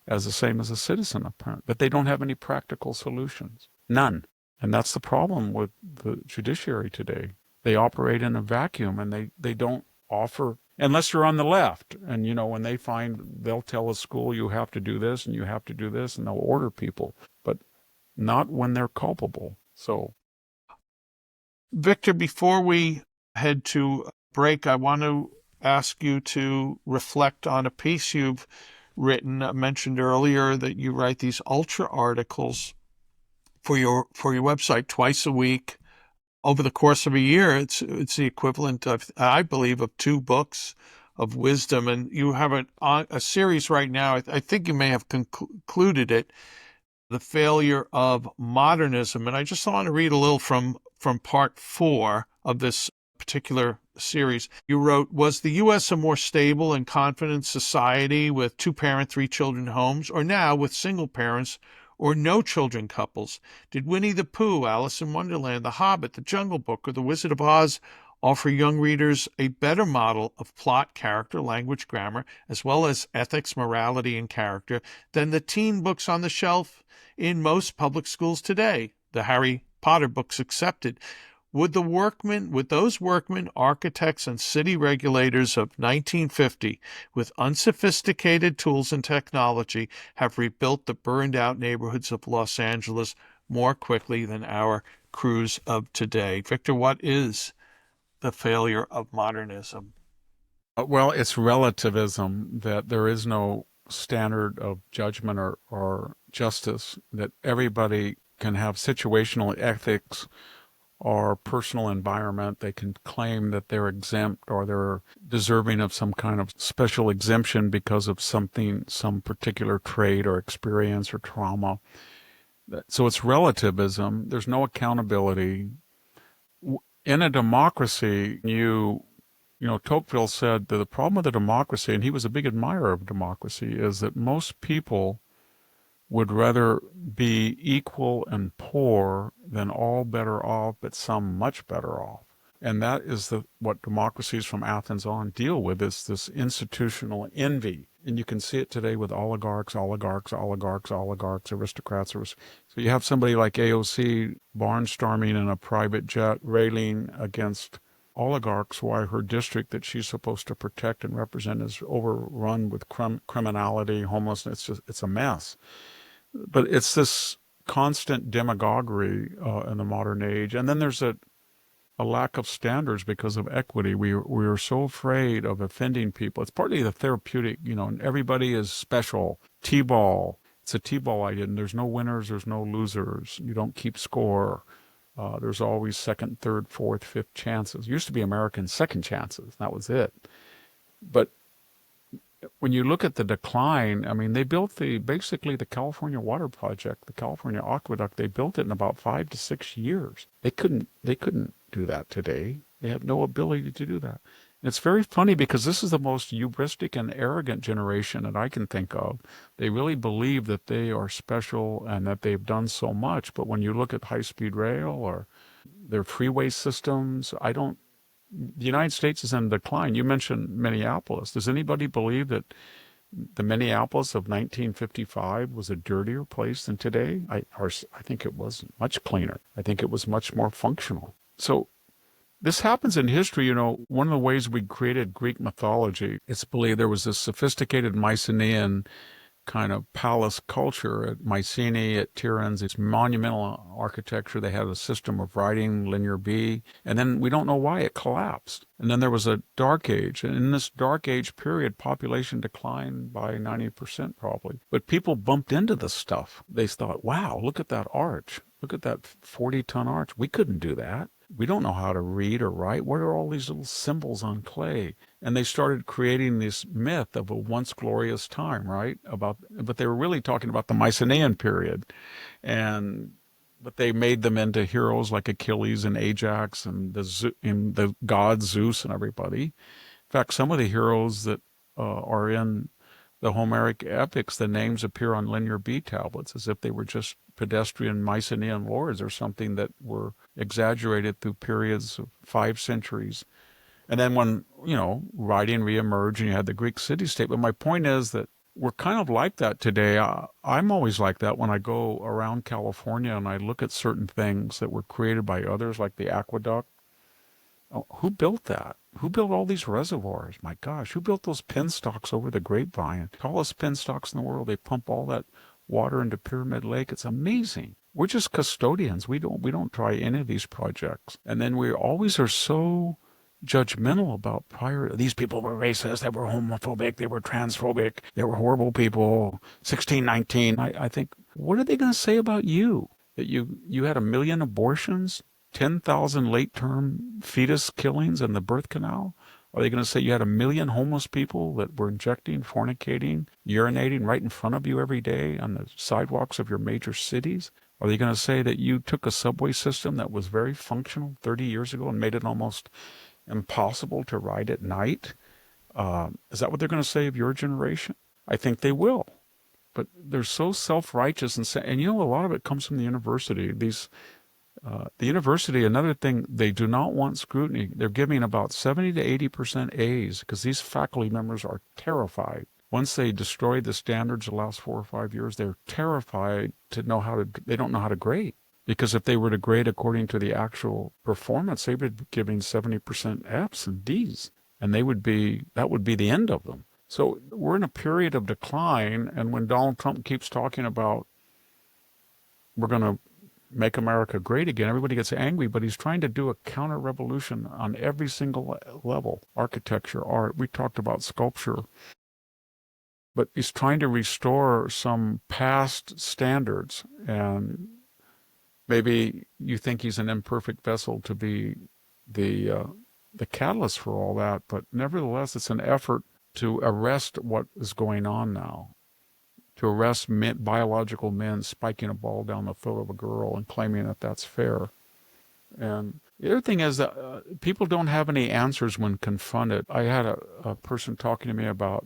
as the same as a citizen, apparently. But they don't have any practical solutions. None. And that's the problem with the judiciary today. They operate in a vacuum, and they don't offer, unless you're on the left. And, when they they'll tell a school, you have to do this and you have to do this, and they'll order people, but not when they're culpable. So, Victor, before we head to break, I want to ask you to reflect on a piece you've written. I mentioned earlier that you write these ultra articles for your website twice a week. Over the course of a year, it's the equivalent of, I believe, of 2 books of wisdom. And you have a series right now. I think you may have concluded it, The Failure of Modernism. And I just want to read a little from part 4 of this particular series. You wrote, was the U.S. a more stable and confident society with 2-parent, 3-children homes, or now with single parents or no children couples? Did Winnie the Pooh, Alice in Wonderland, The Hobbit, The Jungle Book, or The Wizard of Oz offer young readers a better model of plot, character, language, grammar, as well as ethics, morality, and character than the teen books on the shelf in most public schools today, the Harry Potter books accepted? Would those workmen, architects, and city regulators of 1950, with unsophisticated tools and technology, have rebuilt the burned-out neighborhoods of Los Angeles more quickly than our crews of today? Victor, what is the failure of modernism? well, it's relativism, that there is no standard of judgment or justice, that everybody can have situational ethics or personal environment. They can claim that they're exempt or they're deserving of some kind of special exemption because of some particular trait or experience or trauma. So it's relativism. There's no accountability. In a democracy, Tocqueville said that the problem with a democracy, and he was a big admirer of democracy, is that most people would rather be equal and poor than all better off, but some much better off. And that is what democracies from Athens on deal with, is this institutional envy. And you can see it today with oligarchs, aristocrats. So you have somebody like AOC barnstorming in a private jet, railing against oligarchs, why her district that she's supposed to protect and represent is overrun with criminality, homelessness. It's a mess. But it's this constant demagoguery in the modern age. And then there's a lack of standards because of equity. We are so afraid of offending people. It's partly the therapeutic, and everybody is special. T-ball. It's a T-ball idea, and there's no winners, there's no losers. You don't keep score. There's always second, third, fourth, fifth chances. It used to be American second chances. That was it. But when you look at the decline, I mean, they built basically the California Water Project, the California Aqueduct. They built it in about 5 to 6 years. They couldn't do that today. They have no ability to do that. And it's very funny because this is the most hubristic and arrogant generation that I can think of. They really believe that they are special and that they've done so much. But when you look at high-speed rail or their freeway systems, the United States is in decline. You mentioned Minneapolis. Does anybody believe that the Minneapolis of 1955 was a dirtier place than today? I think it was much cleaner. I think it was much more functional. So this happens in history. One of the ways we created Greek mythology, it's believed there was this sophisticated Mycenaean kind of palace culture at Mycenae, at Tiryns. It's monumental architecture. They had a system of writing, linear B, and then we don't know why it collapsed. And then there was a dark age, and in this dark age period, population declined by 90% probably. But people bumped into this stuff. They thought, wow, look at that arch. Look at that 40-ton arch. We couldn't do that. We don't know how to read or write. What are all these little symbols on clay? And they started creating this myth of a once glorious time, right? But they were really talking about the Mycenaean period. But they made them into heroes like Achilles and Ajax and the god Zeus and everybody. In fact, some of the heroes that are in the Homeric epics, the names appear on linear B tablets as if they were just pedestrian Mycenaean lords or something that were exaggerated through periods of 5 centuries. And then when, writing reemerged and you had the Greek city-state. But my point is that we're kind of like that today. I'm always like that when I go around California and I look at certain things that were created by others, like the aqueduct. Oh, who built that? Who built all these reservoirs? My gosh, who built those penstocks over the Grapevine? Tallest penstocks in the world. They pump all that water into Pyramid Lake. It's amazing. We're just custodians. We don't try any of these projects. And then we always are so judgmental about these people were racist, they were homophobic, they were transphobic, they were horrible people, 1619. I think, what are they going to say about you? That you had 1 million abortions, 10,000 late-term fetus killings in the birth canal? Are they going to say you had 1 million homeless people that were injecting, fornicating, urinating right in front of you every day on the sidewalks of your major cities? Are they going to say that you took a subway system that was very functional 30 years ago and made it almost impossible to ride at night? Is that what they're going to say of your generation? I think they will. But they're so self-righteous and a lot of it comes from the university. The university, another thing, they do not want scrutiny. They're giving about 70 to 80% A's because these faculty members are terrified. Once they destroy the standards the last 4 or 5 years, they're terrified they don't know how to grade. Because if they were to grade according to the actual performance, they would be giving 70% F's and D's. And that would be the end of them. So we're in a period of decline. And when Donald Trump keeps talking about we're going to make America great again, everybody gets angry, but he's trying to do a counter-revolution on every single level. Architecture, art, we talked about sculpture. But he's trying to restore some past standards. And maybe you think he's an imperfect vessel to be the catalyst for all that, but nevertheless, it's an effort to arrest what is going on now. To arrest biological men spiking a ball down the throat of a girl and claiming that that's fair. And the other thing is that people don't have any answers when confronted. I had a person talking to me about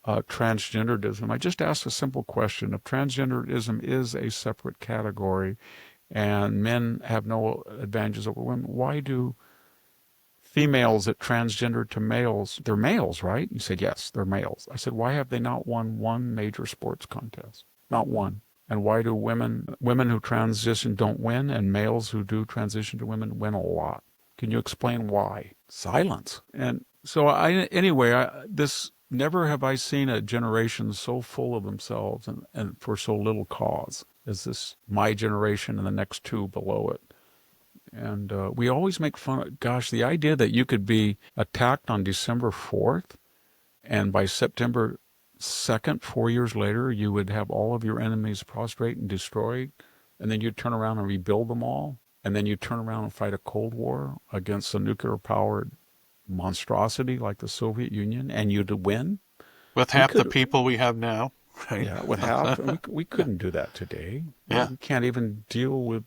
transgenderism. I just asked a simple question. If transgenderism is a separate category and men have no advantages over women, why do females that transgender to males, they're males, right? You said, yes, they're males. I said, why have they not won one major sports contest? Not one. And why do women who transition don't win and males who do transition to women win a lot? Can you explain why? Silence. And so never have I seen a generation so full of themselves and for so little cause as this, my generation and the next two below it. And we always make fun of, gosh, the idea that you could be attacked on December 4th and by September 2nd, 4 years later, you would have all of your enemies prostrate and destroyed, and then you'd turn around and rebuild them all, and then you'd turn around and fight a Cold War against a nuclear-powered monstrosity like the Soviet Union, and you'd win. With half the people we have now. Right? Yeah, with half. We couldn't do that today. Yeah. We can't even deal with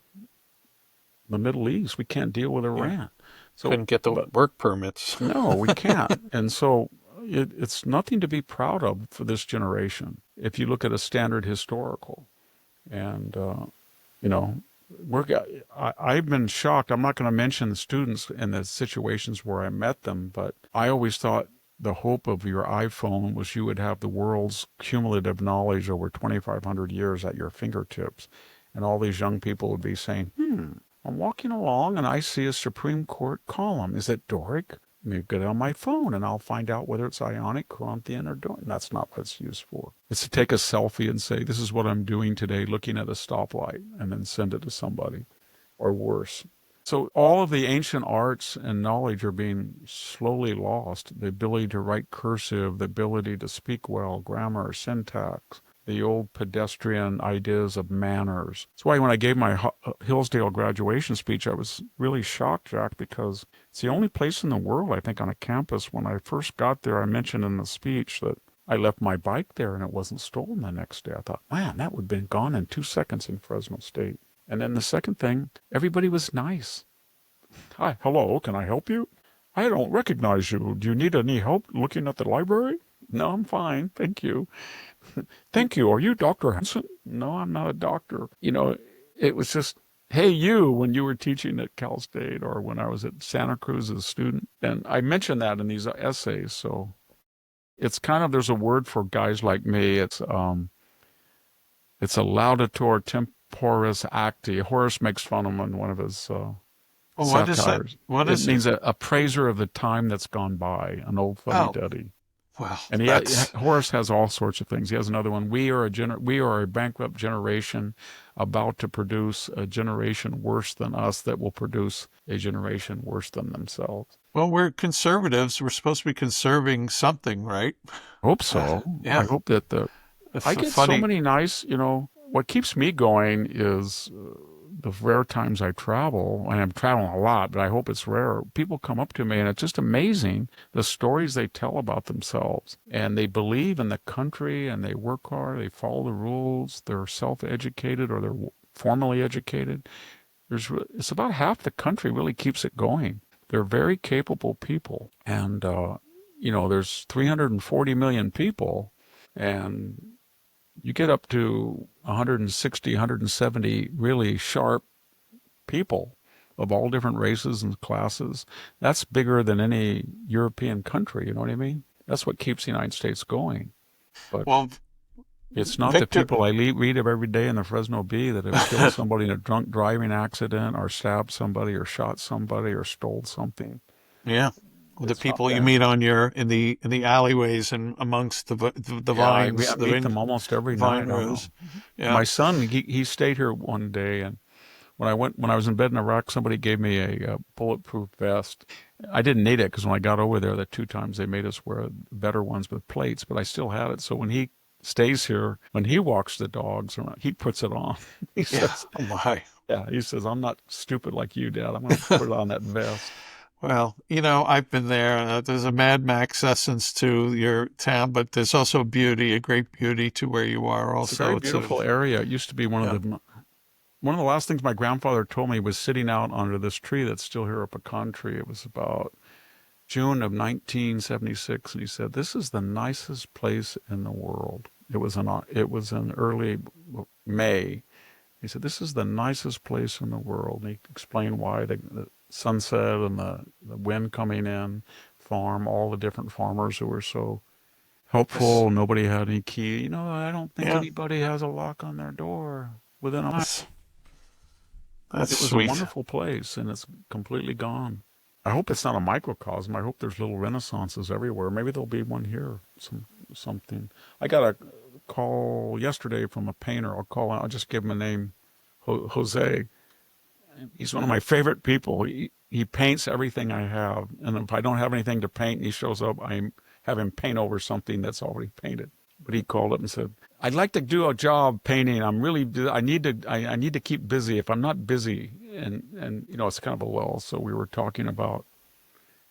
the Middle East. We can't deal with Iran. Yeah. So couldn't get the work permits. No, we can't. And so it's nothing to be proud of for this generation. If you look at a standard historical, and I've been shocked. I'm not going to mention the students and the situations where I met them, but I always thought the hope of your iPhone was you would have the world's cumulative knowledge over 2,500 years at your fingertips. And all these young people would be saying, I'm walking along and I see a Supreme Court column. Is it Doric? Maybe get it on my phone and I'll find out whether it's Ionic, Corinthian, or Doric. That's not what it's used for. It's to take a selfie and say, this is what I'm doing today, looking at a stoplight, and then send it to somebody, or worse. So all of the ancient arts and knowledge are being slowly lost. The ability to write cursive, the ability to speak well, grammar, syntax, the old pedestrian ideas of manners. That's why when I gave my Hillsdale graduation speech, I was really shocked, Jack, because it's the only place in the world, I think, on a campus. When I first got there, I mentioned in the speech that I left my bike there and it wasn't stolen the next day. I thought, man, that would have been gone in 2 seconds in Fresno State. And then the second thing, everybody was nice. Hi, hello, can I help you? I don't recognize you. Do you need any help looking at the library? No, I'm fine, thank you. Thank you. Are you Dr. Hanson? No, I'm not a doctor. It was just, hey, you, when you were teaching at Cal State or when I was at Santa Cruz as a student. And I mentioned that in these essays. So it's kind of, there's a word for guys like me. It's a laudator temporis acti. Horace makes fun of him in one of his what is that? satires. What is it? Means a praiser of the time that's gone by, an old fuddy-duddy. Well, and Horace has all sorts of things. He has another one. We are a bankrupt generation about to produce a generation worse than us that will produce a generation worse than themselves. Well, we're conservatives. We're supposed to be conserving something, right? Hope so. Yeah. I hope that I get so many nice, what keeps me going is the rare times I travel, and I'm traveling a lot, but I hope it's rare. People come up to me and it's just amazing the stories they tell about themselves. And they believe in the country and they work hard, they follow the rules, they're self-educated or they're formally educated. It's about half the country really keeps it going. They're very capable people. And, there's 340 million people, and you get up to 160, 170 really sharp people of all different races and classes. That's bigger than any European country, you know what I mean? That's what keeps the United States going. But it's not the people I read of every day in the Fresno Bee that have killed somebody in a drunk driving accident or stabbed somebody or shot somebody or stole something. Yeah. The people you meet in the alleyways and amongst the vines. I meet them almost every night. Yeah. My son, he stayed here one day, and when I was in bed in Iraq, somebody gave me a bulletproof vest. I didn't need it because when I got over there, the 2 times they made us wear better ones with plates, but I still had it. So when he stays here, when he walks the dogs around, he puts it on. He says, "Oh my!" Yeah, he says, "I'm not stupid like you, Dad. I'm going to put it on that vest." Well, I've been there. There's a Mad Max essence to your town, but there's also a great beauty to where you are also. It's a very beautiful area. It used to be one of the last things my grandfather told me was sitting out under this tree that's still here, a pecan tree. It was about June of 1976, and he said, "This is the nicest place in the world." It was in early May. He said, "This is the nicest place in the world." And he explained why the sunset and the wind coming in, all the different farmers who were so helpful. Nobody had any key. I don't think anybody has a lock on their door within a month. It was sweet. A wonderful place, and it's completely gone. I hope it's not a microcosm. I hope there's little renaissances everywhere. Maybe there'll be one here, something. I got a call yesterday from a painter. I'll just give him a name, Jose. He's one of my favorite people. He paints everything I have. And if I don't have anything to paint and he shows up, I have him paint over something that's already painted. But he called up and said, "I'd like to do a job painting. I need to keep busy. If I'm not busy," and it's kind of a lull. So we were talking about,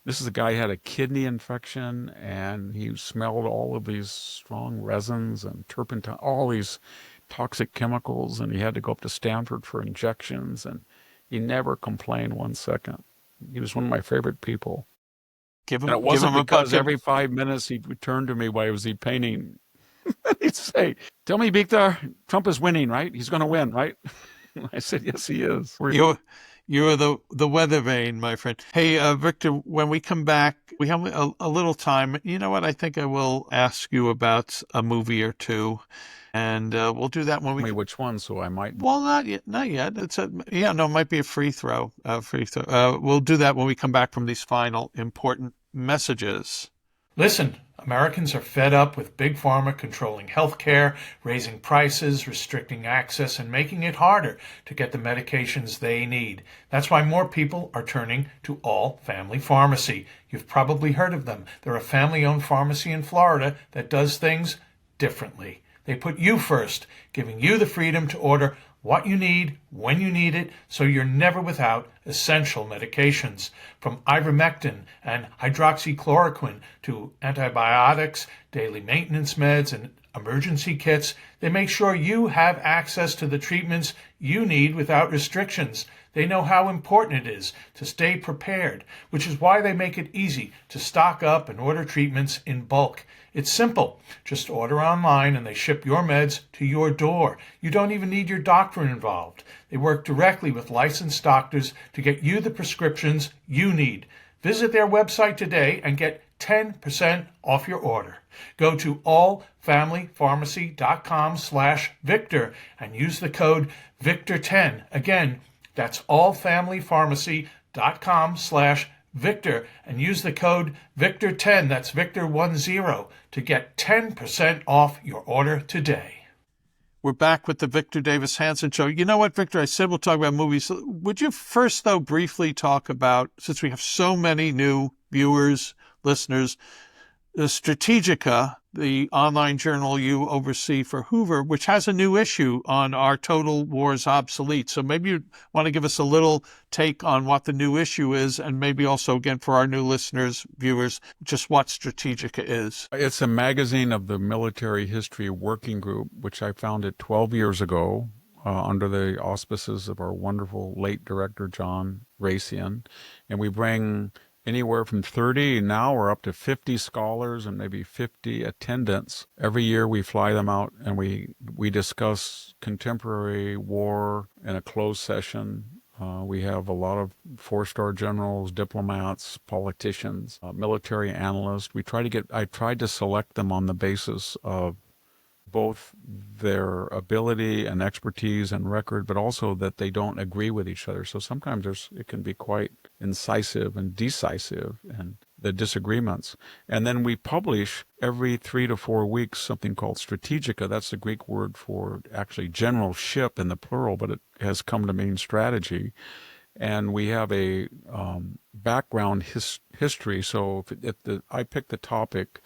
this is a guy who had a kidney infection and he smelled all of these strong resins and turpentine, all these toxic chemicals, and he had to go up to Stanford for injections, and he never complained 1 second. He was one of my favorite people. And it wasn't because every 5 minutes he'd return to me while he was painting. He'd say, "Tell me, Victor, Trump is winning, right? He's going to win, right?" I said, yes, he is. You're the weather vane, my friend. Hey, Victor, when we come back, we have a little time. You know what? I think I will ask you about a movie or two, and we'll do that when we. Tell me which one, so I might. Well, not yet. Not yet. No, it might be a free throw. Free throw. We'll do that when we come back from these final important messages. Listen, Americans are fed up with Big Pharma controlling healthcare, raising prices, restricting access, and making it harder to get the medications they need. That's why more people are turning to All Family Pharmacy. You've probably heard of them. They're a family-owned pharmacy in Florida that does things differently. They put you first, giving you the freedom to order what you need, when you need it, so you're never without essential medications. From ivermectin and hydroxychloroquine to antibiotics, daily maintenance meds, and emergency kits, they make sure you have access to the treatments you need without restrictions. They know how important it is to stay prepared, which is why they make it easy to stock up and order treatments in bulk. It's simple. Just order online and they ship your meds to your door. You don't even need your doctor involved. They work directly with licensed doctors to get you the prescriptions you need. Visit their website today and get 10% off your order. Go to allfamilypharmacy.com/Victor and use the code Victor10. Again, that's allfamilypharmacy.com/Victor and use the code Victor10, that's Victor10, to get 10% off your order today. We're back with the Victor Davis Hanson Show. You know what, Victor? I said we'll talk about movies. Would you first, though, briefly talk about, since we have so many new viewers, listeners, the Strategika, the online journal you oversee for Hoover, which has a new issue on Our Total Wars Obsolete. So maybe you want to give us a little take on what the new issue is, and maybe also, again, for our new listeners, viewers, just what Strategika is. It's a magazine of the Military History Working Group, which I founded 12 years ago under the auspices of our wonderful late director, John Racian. And we bring anywhere from 30, now we're up to 50 scholars and maybe 50 attendants. Every year we fly them out and we discuss contemporary war in a closed session. We have a lot of four-star generals, diplomats, politicians, military analysts. I tried to select them on the basis of both their ability and expertise and record, but also that they don't agree with each other. So sometimes it can be quite incisive and decisive, and the disagreements. And then we publish every 3 to 4 weeks something called Strategika. That's the Greek word for actually generalship in the plural, but it has come to mean strategy. And we have a background history. So if I pick the topic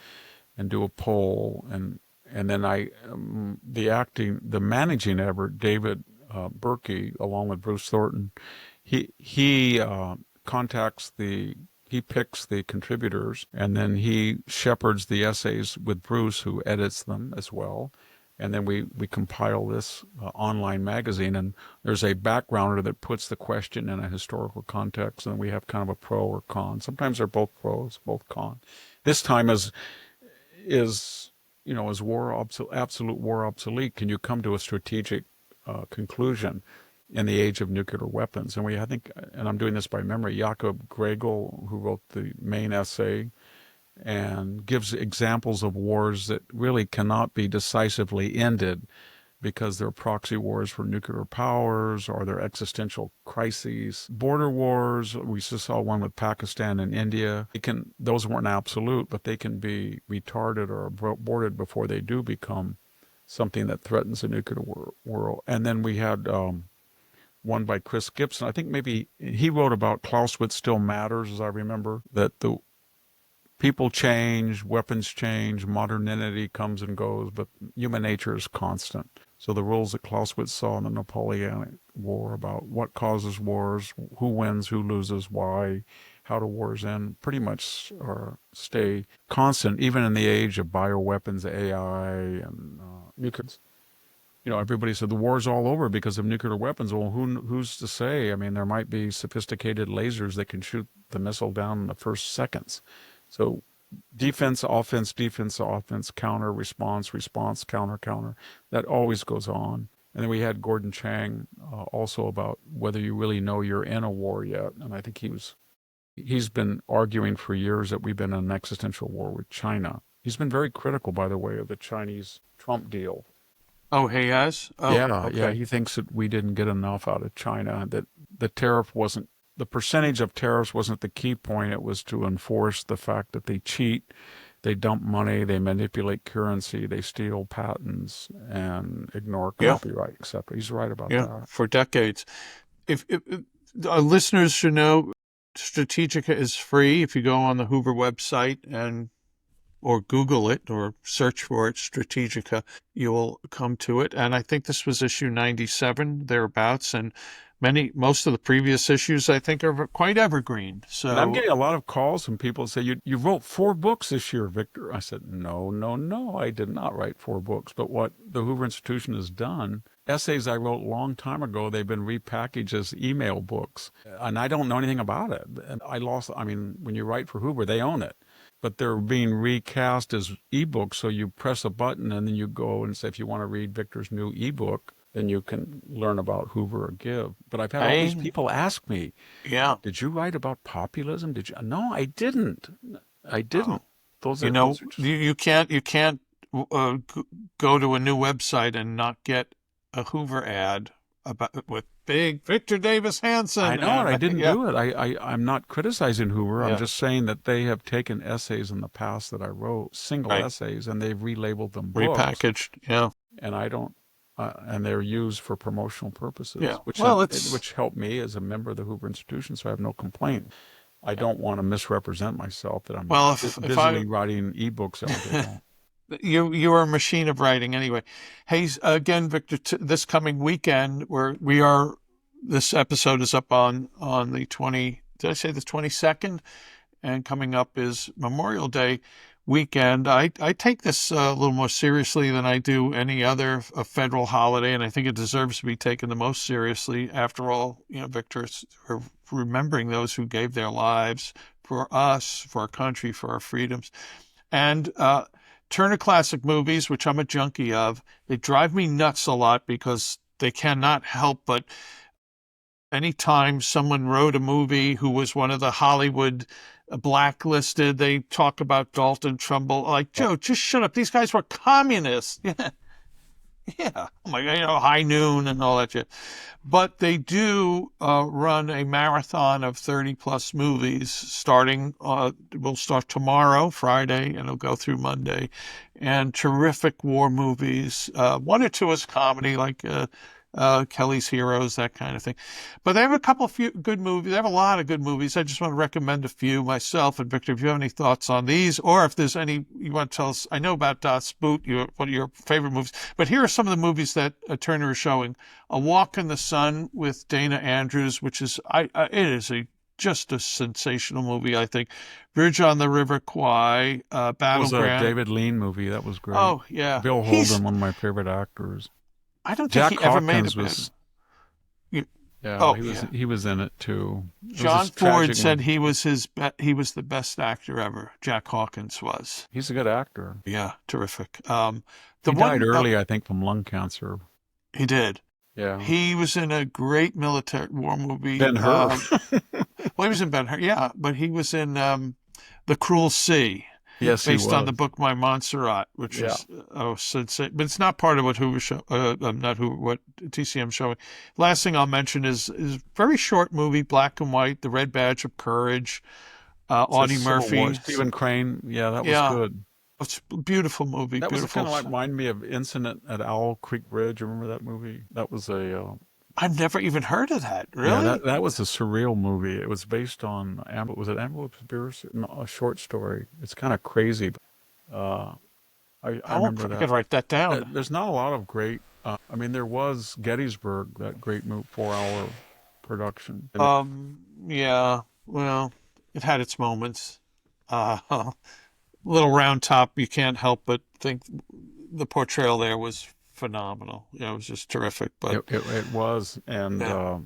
and do a poll, and then the managing editor, David Berkey, along with Bruce Thornton, he picks the contributors, and then he shepherds the essays with Bruce, who edits them as well. And then we compile this online magazine, and there's a backgrounder that puts the question in a historical context, and we have kind of a pro or con. Sometimes they're both pros, both con. This time is absolute war obsolete? Can you come to a strategic conclusion in the age of nuclear weapons? And and I'm doing this by memory, Jakob Gregel, who wrote the main essay, and gives examples of wars that really cannot be decisively ended because they're proxy wars for nuclear powers or they're existential crises. Border wars, we just saw one with Pakistan and India. Those weren't absolute, but they can be retarded or aborted before they do become something that threatens the nuclear world. And then we had one by Chris Gibson. I think maybe he wrote about Clausewitz Still Matters, as I remember, that the people change, weapons change, modernity comes and goes, but human nature is constant. So the rules that Clausewitz saw in the Napoleonic War about what causes wars, who wins, who loses, why, how do wars end, pretty much stay constant, even in the age of bioweapons, AI, and nuclear. Everybody said the war's all over because of nuclear weapons. Well, who's to say? I mean, there might be sophisticated lasers that can shoot the missile down in the first seconds. So defense, offense, counter, response, counter. That always goes on. And then we had Gordon Chang also about whether you really know you're in a war yet. And I think he's been arguing for years that we've been in an existential war with China. He's been very critical, by the way, of the Chinese Trump deal. Oh, he has? Oh, Yeah. okay. He thinks that we didn't get enough out of China, that the tariff wasn't, the percentage of tariffs wasn't the key point. It was to enforce the fact that they cheat, they dump money, they manipulate currency, they steal patents, and ignore Yeah, copyright, etc. He's right about yeah, that. for decades. If our listeners should know, Strategika is free. If you go on the Hoover website and or Google it or search for it, Strategika, you will come to it. And I think this was issue 97, thereabouts. And most of the previous issues, I think, are quite evergreen. And I'm So, getting a lot of calls from people who say, you wrote 4 books this year, Victor. I said, no, I did not write 4 books. But what the Hoover Institution has done, essays I wrote a long time ago, they've been repackaged as email books. And I don't know anything about it. And when you write for Hoover, they own it. But they're being recast as ebooks. So you press a button and then you go and say, if you want to read Victor's new ebook, then you can learn about Hoover or Give. But I've had all these people ask me, yeah. did you write about populism? Did you? No, I didn't. I Oh. didn't. Those You are know, those are just. you can't go to a new website and not get a Hoover ad about with big Victor Davis I Hanson. know, and I And didn't yeah, do it. I'm not criticizing Hoover. I'm yeah, just saying that they have taken essays in the past that I wrote, single right. essays, and they've relabeled them books. Repackaged. Yeah, And I don't. And they're used for promotional yeah. purposes, Well, it's which helped me as a member of the Hoover Institution. So I have no complaint. I don't want to misrepresent myself that I'm well, if I busily writing ebooks all day long. you are a machine of writing anyway. Hey, again, Victor, this coming weekend where we are. This episode is up on the 20. Did I say the 22nd? And coming up is Memorial Day weekend. I take this a little more seriously than I do any other federal holiday, and I think it deserves to be taken the most seriously. After all, Victor, we're remembering those who gave their lives for us, for our country, for our freedoms. And Turner Classic Movies, which I'm a junkie of, they drive me nuts a lot because they cannot help but anytime someone wrote a movie who was one of the Hollywood blacklisted, they talk about Dalton Trumbull. Like, Joe, just shut up. These guys were communists. Yeah. Yeah. Oh my God, High Noon and all that shit. But they do run a marathon of 30 plus movies starting, we'll start tomorrow, Friday, and it'll go through Monday. And terrific war movies. One or two is comedy, like Kelly's Heroes, that kind of thing. But they have a couple of few good movies. They have a lot of good movies. I just want to recommend a few myself. And Victor, if you have any thoughts on these, or if there's any you want to tell us, I know about Das Boot, one of your favorite movies, but here are some of the movies that Turner is showing. A Walk in the Sun with Dana Andrews, which is, it is just a sensational movie, I think. Bridge on the River Kwai, It was a Battleground. David Lean movie. That was great. Oh, yeah. Bill Holden, one of my favorite actors. I don't think Jack he ever made a Hawkins bad. was, You, yeah, oh, he was yeah. he was in it too. It was John a Ford tragic said movie. he was the best actor ever. Jack Hawkins was. He's a good actor. Yeah, terrific. The He died one early, I think, from lung cancer. he did. Yeah. He was in a great military war movie. Ben-Hur. Well, he was in Ben-Hur, yeah, but he was in The Cruel Sea, Yes, he based on was. the book My Montserrat, which Yeah. is sensation. But it's not part of what Hoover show, not who what TCM showing. Last thing I'll mention is very short movie, black and white, The Red Badge of Courage, It's a Audie Civil War. Murphy. Stephen Crane. Yeah, that was Yeah, good. it's a beautiful movie, That was beautiful. kind of like reminded me of Incident at Owl Creek Bridge. Remember that movie? That was I've never even heard of that. yeah, Really? that was a surreal movie. It was based on was it Amber Pierce? No, a short story. It's kind of crazy. Uh, I remember I that. could write that down. There's not a lot of great. There was Gettysburg, that great 4-hour production. Yeah. Well, it had its moments. Little Round Top, you can't help but think the portrayal there was phenomenal. It was just terrific. But It was, and yeah,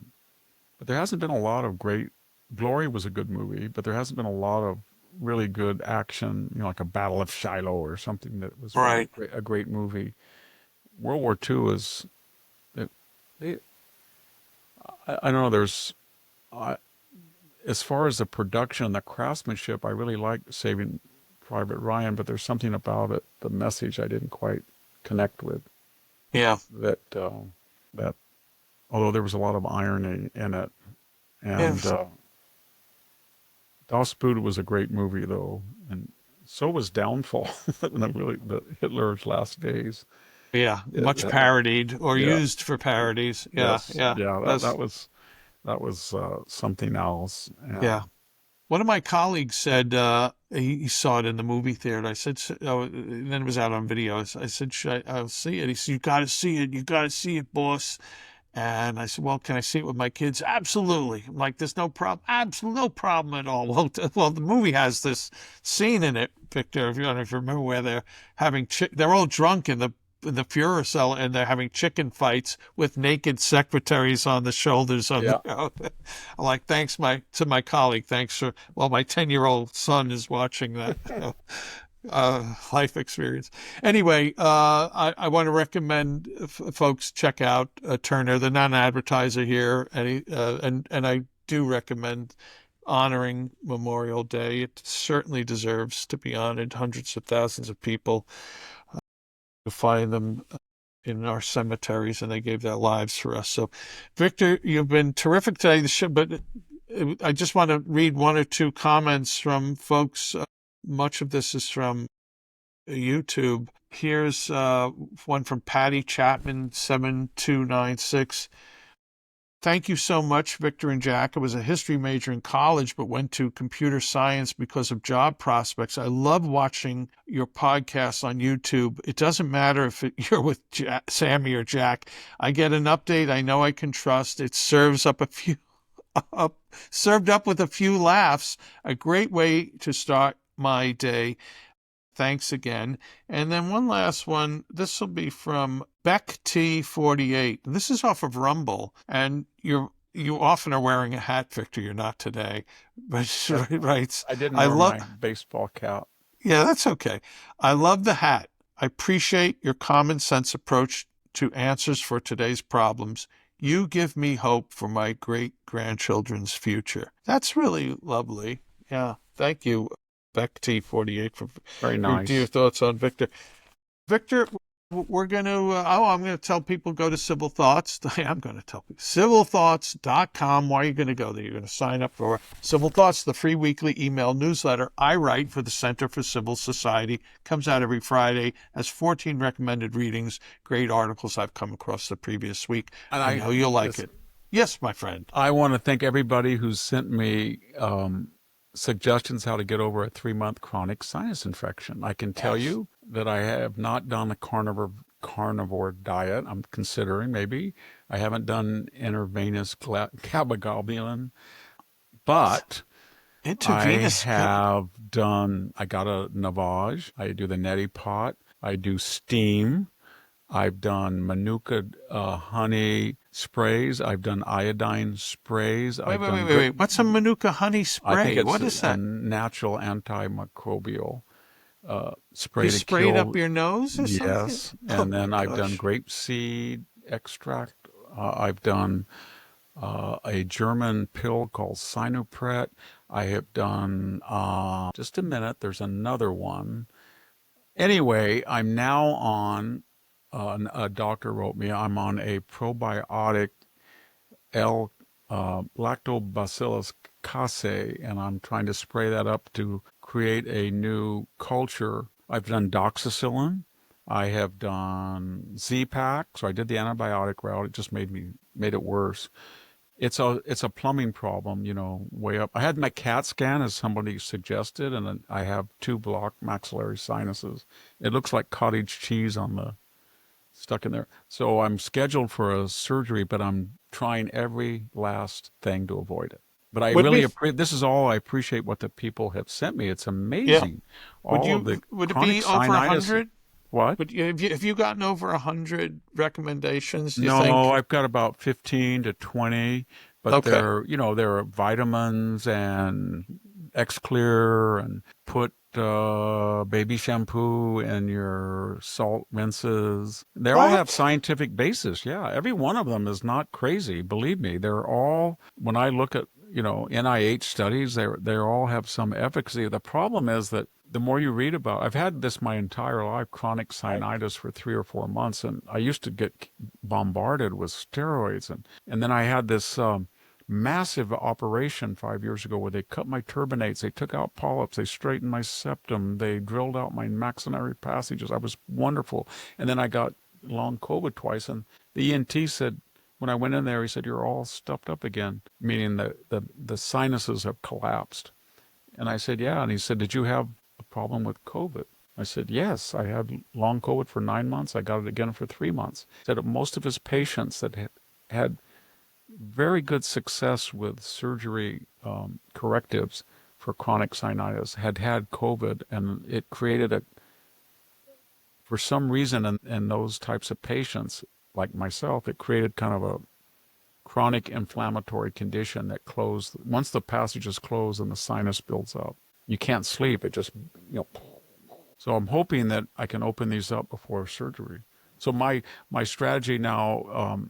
but there hasn't been a lot of great. Glory was a good movie, but there hasn't been a lot of really good action. Like a Battle of Shiloh or something that was really right. a great movie. World War II they, I don't know. I, as far as the production, the craftsmanship, I really like Saving Private Ryan, but there's something about it, the message I didn't quite connect with. Yeah. That although there was a lot of irony in it, and Yes. Das Boot was a great movie though, and so was Downfall, the Hitler's Last Days. Yeah. Much It, parodied or yeah. used for parodies. Yeah. Yes. Yeah. Yeah. That's, That was something else. yeah. And One of my colleagues said he saw it in the movie theater. I said, oh, then it was out on video. I said, I'll see it. He said, you got to see it. You got to see it, boss. And I said, well, can I see it with my kids? Absolutely. I'm like, there's no problem. Absolutely no problem at all. Well, the movie has this scene in it, Victor, if you don't know, if you remember, where they're having, they're all drunk in the Fuhrer cell, and they're having chicken fights with naked secretaries on the shoulders of yeah. the, I'm like, thanks to my colleague. Thanks for, well, my 10-year-old son is watching that. Life experience. Anyway, I want to recommend folks check out Turner. They're not an advertiser here, and I do recommend honoring Memorial Day. It certainly deserves to be honored. Hundreds of thousands of people to find them in our cemeteries, and they gave their lives for us. So, Victor, you've been terrific today. But I just want to read one or two comments from folks. Much of this is from YouTube. Here's one from Patty Chapman 7296. Thank you so much, Victor and Jack. I was a history major in college, but went to computer science because of job prospects. I love watching your podcasts on YouTube. It doesn't matter if you're with Sammy or Jack. I get an update I know I can trust. It serves up served up with a few laughs. A great way to start my day. Thanks again. And then one last one. This will be from Beck T48. This is off of Rumble. And you often are wearing a hat, Victor. You're not today. But she writes, I didn't I wear love, my baseball cap. yeah, that's okay. I love the hat. I appreciate your common sense approach to answers for today's problems. You give me hope for my great grandchildren's future. That's really lovely. Yeah. Thank you, Beck T48, for Very your nice. thoughts on Victor. Victor, we're going to, I'm going to tell people go to Civil Thoughts. I'm going to tell people, civilthoughts.com. Why are you going to go there? You're going to sign up for Civil Thoughts, the free weekly email newsletter I write for the Center for Civil Society. Comes out every Friday, has 14 recommended readings, great articles I've come across the previous week. And I know you'll like it. Yes, my friend. I want to thank everybody who's sent me suggestions how to get over a 3-month chronic sinus infection. I can tell you that I have not done a carnivore diet. I'm considering maybe. I haven't done intravenous gabagoline, but Intravenous. I got a Navage. I do the neti pot. I do steam. I've done Manuka honey sprays. I've done iodine sprays. Wait. What's a Manuka honey spray? I think it's what is that? a natural antimicrobial spray You to sprayed kill. up your nose or something? Yes, and then I've done grapeseed extract. I've done a German pill called Sinopret. I have done, just a minute, there's another one. Anyway, I'm now on, a doctor wrote me, I'm on a probiotic Lactobacillus casei, and I'm trying to spray that up to create a new culture. I've done doxycycline. I have done Z-Pak. So I did the antibiotic route. It just made it worse. It's a plumbing problem, way up. I had my CAT scan as somebody suggested, and I have 2 blocked maxillary sinuses. It looks like cottage cheese stuck in there. So I'm scheduled for a surgery, but I'm trying every last thing to avoid it. But I really appreciate, this is all, I appreciate what the people have sent me. It's amazing. Yeah. Would it be over 100? What? Have you gotten over 100 recommendations? Do you No, think? I've got about 15 to 20, but there are vitamins and X-Clear and put baby shampoo and your salt rinses. They all have What? scientific basis. Yeah, every one of them is not crazy. Believe me, they're all. When I look at NIH studies, they all have some efficacy. The problem is that the more you read about, I've had this my entire life, chronic sinusitis for 3 or 4 months, and I used to get bombarded with steroids, and then I had this massive operation 5 years ago where they cut my turbinates, they took out polyps, they straightened my septum, they drilled out my maxillary passages. I was wonderful, and then I got long COVID twice, and the ENT said, when I went in there, he said, "You're all stuffed up again," meaning the sinuses have collapsed. And I said, "Yeah." And he said, "Did you have a problem with COVID?" I said, "Yes, I had long COVID for 9 months. I got it again for 3 months." He said most of his patients that had very good success with surgery correctives for chronic sinusitis had COVID, and it created for some reason in those types of patients, like myself, it created kind of a chronic inflammatory condition that closed. Once the passage is closed and the sinus builds up, you can't sleep. It just, So I'm hoping that I can open these up before surgery. So my strategy now,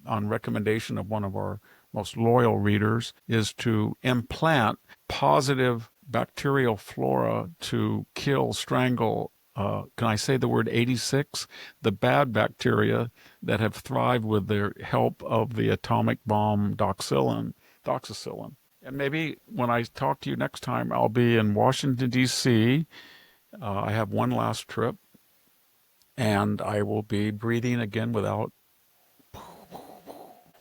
on recommendation of one of our most loyal readers, is to implant positive bacterial flora to kill, strangle, can I say the word 86? The bad bacteria that have thrived with the help of the atomic bomb doxycycline. And maybe when I talk to you next time, I'll be in Washington, D.C. I have one last trip, and I will be breathing again without.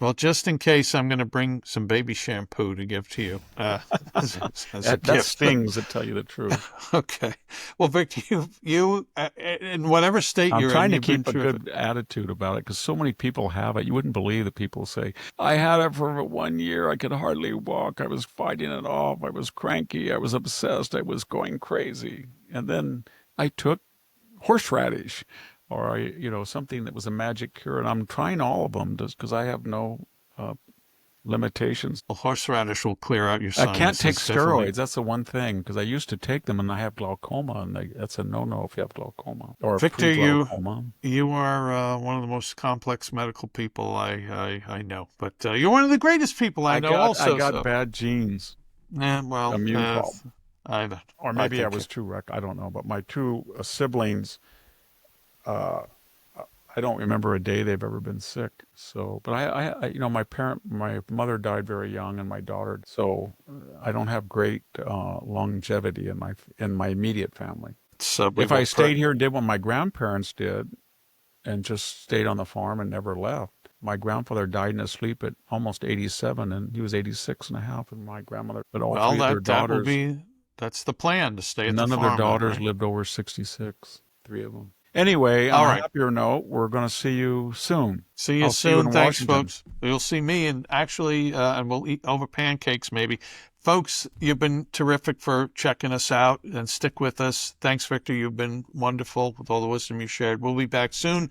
Well, just in case, I'm going to bring some baby shampoo to give to you as a That gift. stings, to tell you the truth. Okay. Well, Victor, you in whatever state I'm you're trying in, to you've been keep a terrific. good attitude about it because so many people have it. You wouldn't believe that people say, "I had it for 1 year. I could hardly walk. I was fighting it off. I was cranky. I was obsessed. I was going crazy. And then I took horseradish or something that was a magic cure. And I'm trying all of them just because I have no limitations. Well, horseradish will clear out your I sinuses. can't take Definitely. steroids. That's the one thing, because I used to take them and I have glaucoma, and that's a no-no if you have glaucoma or Victor, pre-glaucoma. you are one of the most complex medical people I know, but you're one of the greatest people I know. I Also, got so bad genes, well, immune problem. Or maybe I was too wrecked. I don't know. But my two siblings, I don't remember a day they've ever been sick. So, but my mother died very young, and my daughter. So, I don't have great longevity in my immediate family. If I stayed here and did what my grandparents did, and just stayed on the farm and never left. My grandfather died in his sleep at almost 87, and he was 86 and a half, and my grandmother. But all three of their daughters. That's the plan, to stay at the None farm. of their daughters right? lived over 66. Three of them. Anyway, on a happier note, we're going to see you soon. See you I'll soon. See you in Thanks, Washington. folks. You'll see me, and actually, and we'll eat over pancakes maybe. Folks, you've been terrific for checking us out, and stick with us. Thanks, Victor. You've been wonderful with all the wisdom you shared. We'll be back soon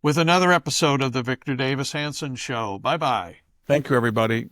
with another episode of the Victor Davis Hanson Show. Bye-bye. Thank you, everybody.